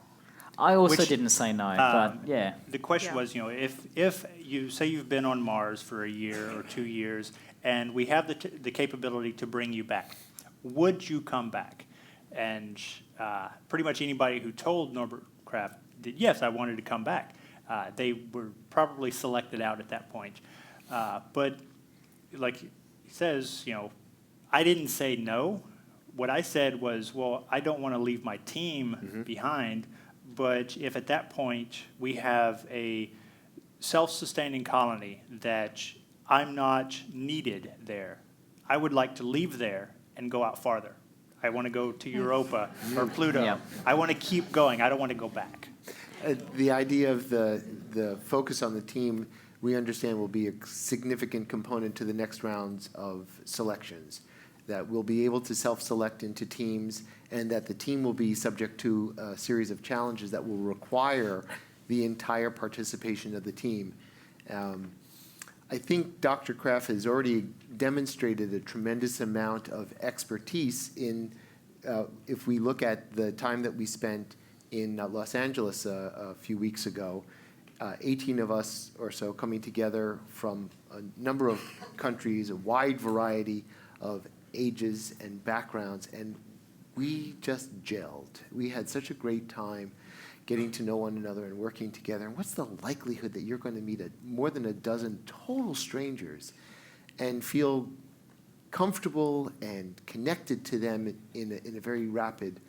[SPEAKER 5] I also didn't say no, but yeah.
[SPEAKER 8] The question was, if you say you've been on Mars for a year or 2 years, and we have the capability to bring you back, would you come back? And pretty much anybody who told Norbert Kraft that yes, I wanted to come back, they were probably selected out at that point. But like he says, I didn't say no. What I said was, well, I don't want to leave my team behind, but if at that point we have a self-sustaining colony that I'm not needed there, I would like to leave there and go out farther. I want to go to Europa or Pluto.
[SPEAKER 5] Yeah.
[SPEAKER 8] I want to keep going. I don't want to go back.
[SPEAKER 9] The idea of the focus on the team, we understand, will be a significant component to the next rounds of selections, that we'll be able to self-select into teams, and that the team will be subject to a series of challenges that will require the entire participation of the team. I think Dr. Kraft has already demonstrated a tremendous amount of expertise in, if we look at the time that we spent in Los Angeles a few weeks ago, 18 of us or so coming together from a number of countries, a wide variety of ages and backgrounds, and we just gelled. We had such a great time getting to know one another and working together. And what's the likelihood that you're going to meet more than a dozen total strangers and feel comfortable and connected to them in a very rapid,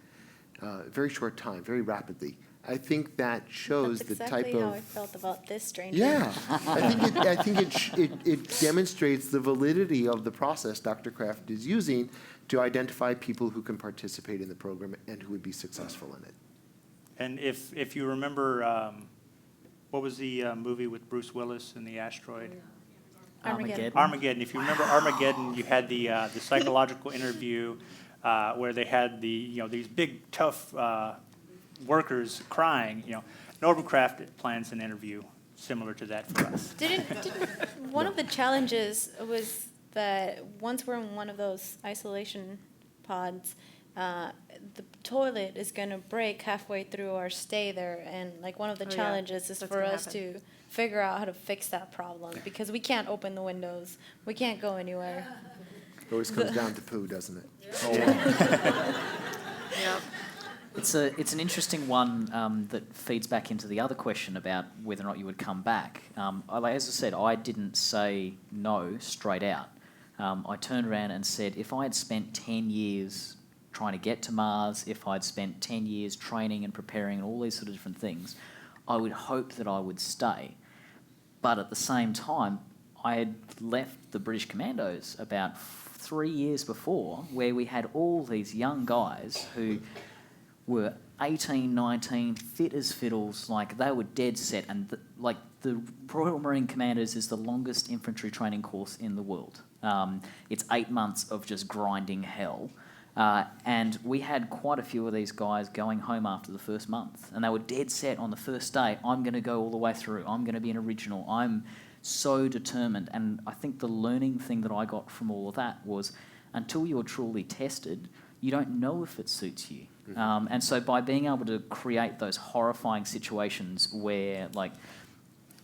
[SPEAKER 9] very short time, very rapidly? I think that shows
[SPEAKER 7] That's
[SPEAKER 9] the
[SPEAKER 7] exactly
[SPEAKER 9] type of...
[SPEAKER 7] how I felt about this stranger.
[SPEAKER 9] Yeah, I think it demonstrates the validity of the process Dr. Kraft is using to identify people who can participate in the program and who would be successful in it.
[SPEAKER 8] And if you remember, what was the movie with Bruce Willis and the asteroid? Armageddon. If you remember Armageddon, you had the psychological interview where they had these big tough workers crying. Norbert Kraft plans an interview similar to that for us.
[SPEAKER 7] Didn't one of the challenges was that once we're in one of those isolation pods, the toilet is going to break halfway through our stay there, and like one of the challenges is for us to figure out how to fix that problem because we can't open the windows, we can't go anywhere.
[SPEAKER 9] It always comes down to poo, doesn't it?
[SPEAKER 5] Yeah. It's an interesting one that feeds back into the other question about whether or not you would come back. As I said, I didn't say no straight out. I turned around and said, if I had spent 10 years trying to get to Mars, if I'd spent 10 years training and preparing and all these sort of different things, I would hope that I would stay. But at the same time, I had left the British Commandos about 3 years before, where we had all these young guys who were 18, 19, fit as fiddles, like they were dead set, and the Royal Marine Commandos is the longest infantry training course in the world. It's 8 months of just grinding hell. And we had quite a few of these guys going home after the first month, and they were dead set on the first day, I'm going to go all the way through, I'm going to be an original, I'm so determined. And I think the learning thing that I got from all of that was until you're truly tested, you don't know if it suits you. And so by being able to create those horrifying situations where like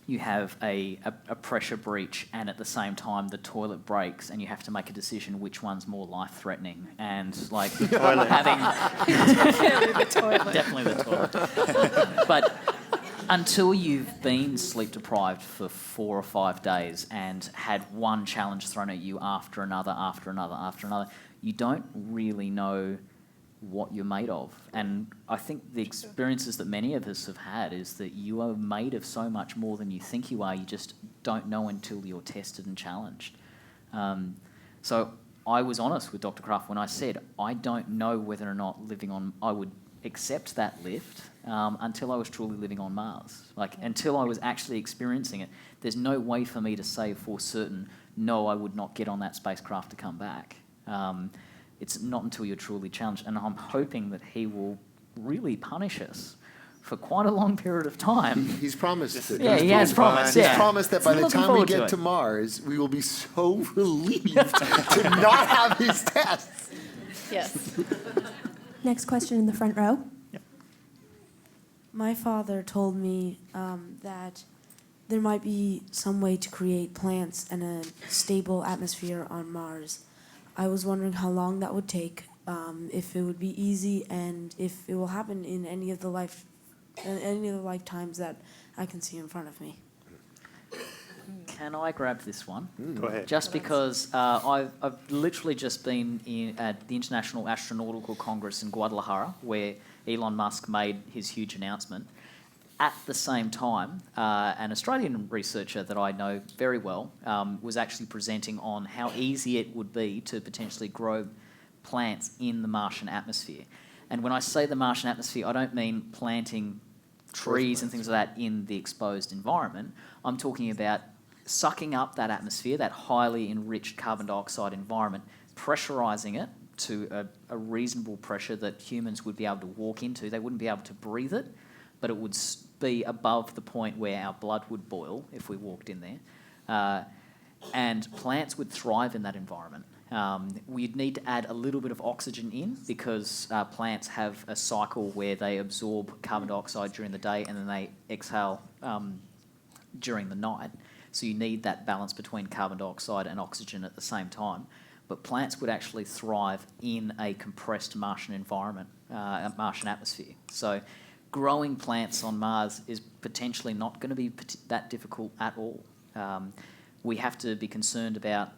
[SPEAKER 5] you have a pressure breach and at the same time the toilet breaks and you have to make a decision which one's more life-threatening, and like having definitely the toilet. But until you've been sleep deprived for 4 or 5 days and had one challenge thrown at you after another, you don't really know what you're made of. And I think the experiences that many of us have had is that you are made of so much more than you think you are. You just don't know until you're tested and challenged. So I was honest with Dr. Kraft when I said I don't know whether or not I would accept that lift until I was truly living on Mars. Like until I was actually experiencing it, there's no way for me to say for certain, no, I would not get on that spacecraft to come back. It's not until you're truly challenged, and I'm hoping that he will really punish us for quite a long period of time.
[SPEAKER 9] He's promised it.
[SPEAKER 5] Yeah, he has promised.
[SPEAKER 9] He's promised that by the time we get to Mars, we will be so relieved to not have his tests.
[SPEAKER 7] Yes.
[SPEAKER 10] Next question in the front row.
[SPEAKER 8] Yep.
[SPEAKER 16] My father told me that there might be some way to create plants and a stable atmosphere on Mars. I was wondering how long that would take, if it would be easy, and if it will happen in any of the lifetimes that I can see in front of me.
[SPEAKER 5] Can I grab this one?
[SPEAKER 8] Go ahead.
[SPEAKER 5] Just because I've literally just been at the International Astronautical Congress in Guadalajara, where Elon Musk made his huge announcement. At the same time, an Australian researcher that I know very well was actually presenting on how easy it would be to potentially grow plants in the Martian atmosphere. And when I say the Martian atmosphere, I don't mean planting trees and things like that in the exposed environment. I'm talking about sucking up that atmosphere, that highly enriched carbon dioxide environment, pressurising it to a reasonable pressure that humans would be able to walk into. They wouldn't be able to breathe it, but it would be above the point where our blood would boil if we walked in there. And plants would thrive in that environment. We'd need to add a little bit of oxygen in because plants have a cycle where they absorb carbon dioxide during the day and then they exhale during the night. So you need that balance between carbon dioxide and oxygen at the same time. But plants would actually thrive in a compressed Martian environment, a Martian atmosphere. So growing plants on Mars is potentially not going to be that difficult at all. We have to be concerned about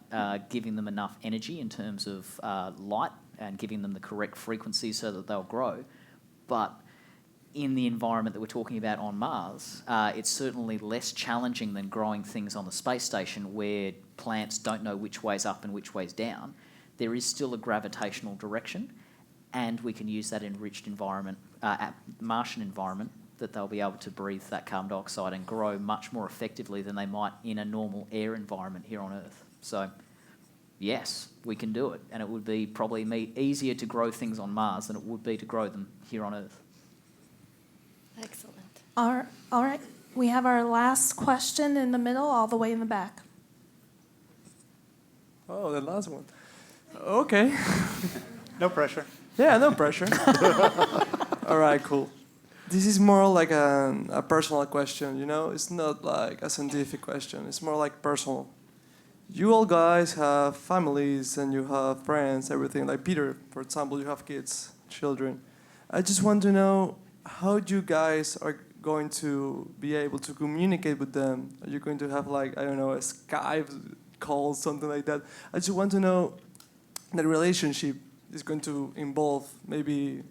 [SPEAKER 5] giving them enough energy in terms of light and giving them the correct frequency so that they'll grow. But in the environment that we're talking about on Mars, it's certainly less challenging than growing things on the space station where plants don't know which way's up and which way's down. There is still a gravitational direction, and we can use that enriched environment, Martian environment, that they'll be able to breathe that carbon dioxide and grow much more effectively than they might in a normal air environment here on Earth. So, yes, we can do it, and it would be probably easier to grow things on Mars than it would be to grow them here on Earth.
[SPEAKER 7] Excellent.
[SPEAKER 14] All right. We have our last question in the middle, all the way in the back.
[SPEAKER 17] Oh, the last one. Okay.
[SPEAKER 8] No pressure.
[SPEAKER 17] Yeah, no pressure. All right, cool. This is more like a personal question, you know? It's not like a scientific question. It's more like personal. You all guys have families and you have friends, everything. Like Peter, for example, you have kids, children. I just want to know how you guys are going to be able to communicate with them. Are you going to have like, I don't know, a Skype call, something like that? I just want to know that relationship is going to involve maybe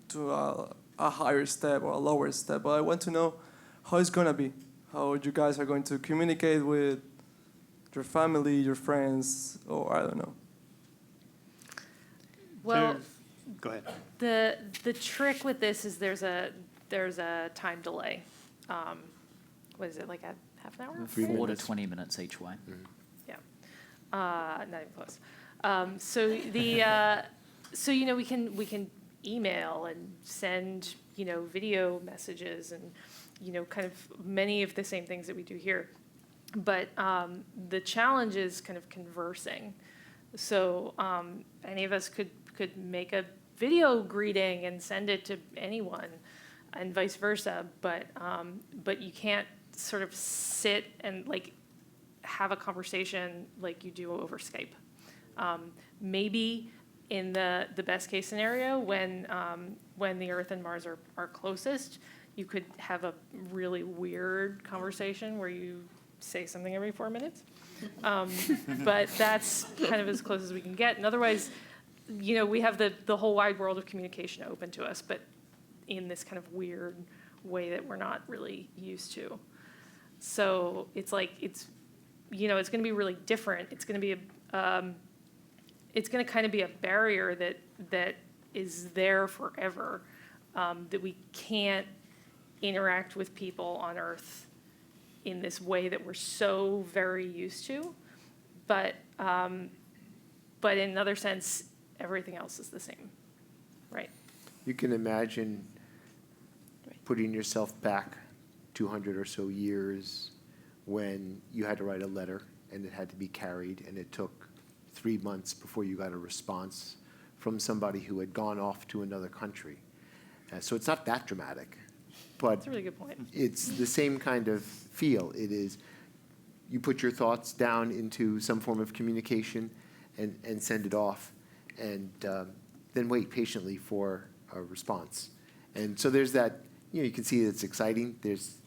[SPEAKER 17] to a higher step or a lower step. But I want to know how it's going to be, how you guys are going to communicate with your family, your friends, or I don't know.
[SPEAKER 6] Well,
[SPEAKER 8] go ahead.
[SPEAKER 6] The trick with this is there's a time delay. What is it, like a half an hour?
[SPEAKER 5] 4 to 20 minutes each way.
[SPEAKER 8] Mm-hmm.
[SPEAKER 6] Yeah, not even close. So you know we can email and send video messages and kind of many of the same things that we do here, but the challenge is kind of conversing. So any of us could make a video greeting and send it to anyone, and vice versa. But you can't sort of sit and like have a conversation like you do over Skype. Maybe in the best case scenario, when the Earth and Mars are closest, you could have a really weird conversation where you say something every 4 minutes. But that's kind of as close as we can get. And otherwise, we have the whole wide world of communication open to us, but in this kind of weird way that we're not really used to. So it's like, it's going to be really different. It's going to be it's going to kind of be a barrier that is there forever, that we can't interact with people on Earth in this way that we're so very used to. But in another sense, everything else is the same, right?
[SPEAKER 9] You can imagine putting yourself back 200 or so years when you had to write a letter and it had to be carried, and it took 3 months before you got a response from somebody who had gone off to another country. So it's not that dramatic, but
[SPEAKER 6] that's a really good point.
[SPEAKER 9] It's the same kind of feel. It is, you put your thoughts down into some form of communication and send it off, and then wait patiently for a response. And so there's that, you can see it's exciting. There's,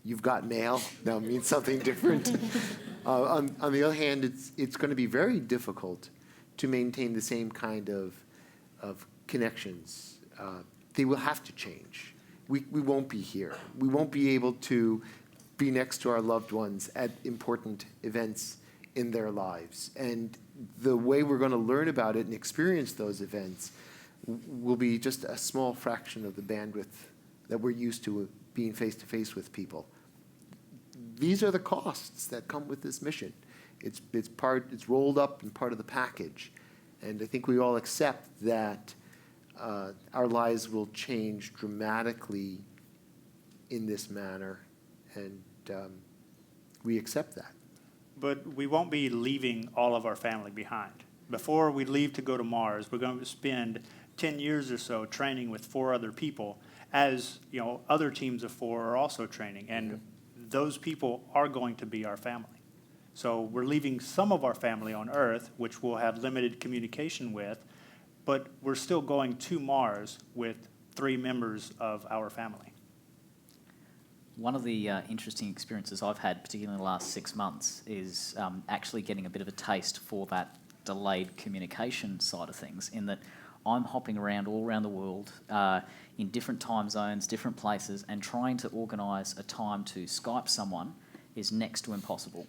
[SPEAKER 9] you've got mail, now means something different. On the other hand, it's going to be very difficult to maintain the same kind of connections. They will have to change. We won't be here. We won't be able to be next to our loved ones at important events in their lives. And the way we're going to learn about it and experience those events will be just a small fraction of the bandwidth that we're used to being face-to-face with people. These are the costs that come with this mission. It's rolled up and part of the package. And I think we all accept that our lives will change dramatically in this manner, and we accept that.
[SPEAKER 8] But we won't be leaving all of our family behind. Before we leave to go to Mars, we're going to spend 10 years or so training with 4 other people, as other teams of 4 are also training, and those people are going to be our family. So we're leaving some of our family on Earth, which we'll have limited communication with, but we're still going to Mars with 3 members of our family.
[SPEAKER 5] One of the interesting experiences I've had, particularly in the last 6 months, is actually getting a bit of a taste for that delayed communication side of things, in that I'm hopping around all around the world in different time zones, different places, and trying to organise a time to Skype someone is next to impossible.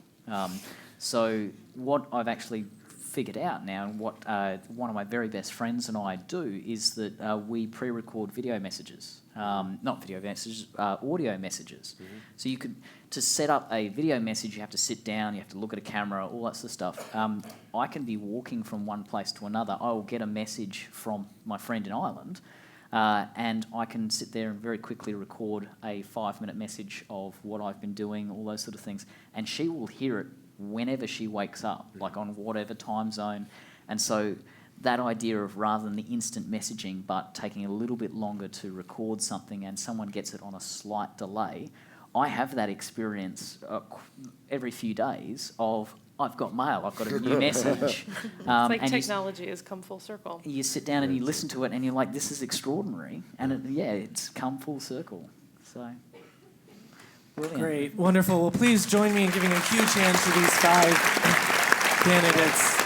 [SPEAKER 5] So what I've actually figured out now, and what one of my very best friends and I do, is that we pre-record video messages. Not video messages, audio messages.
[SPEAKER 18] Mm-hmm.
[SPEAKER 5] So you could, to set up a video message, you have to sit down, you have to look at a camera, all that sort of stuff. I can be walking from one place to another. I will get a message from my friend in Ireland, and I can sit there and very quickly record a 5-minute message of what I've been doing, all those sort of things, and she will hear it whenever she wakes up, like on whatever time zone. And so that idea of, rather than the instant messaging, but taking a little bit longer to record something and someone gets it on a slight delay, I have that experience every few days of, I've got mail, I've got a new message.
[SPEAKER 6] It's like technology has come full circle.
[SPEAKER 5] You sit down and you listen to it and you're like, this is extraordinary. And it's come full circle. So, brilliant.
[SPEAKER 4] Great, wonderful. Well, please join me in giving a huge hand to these 5 candidates.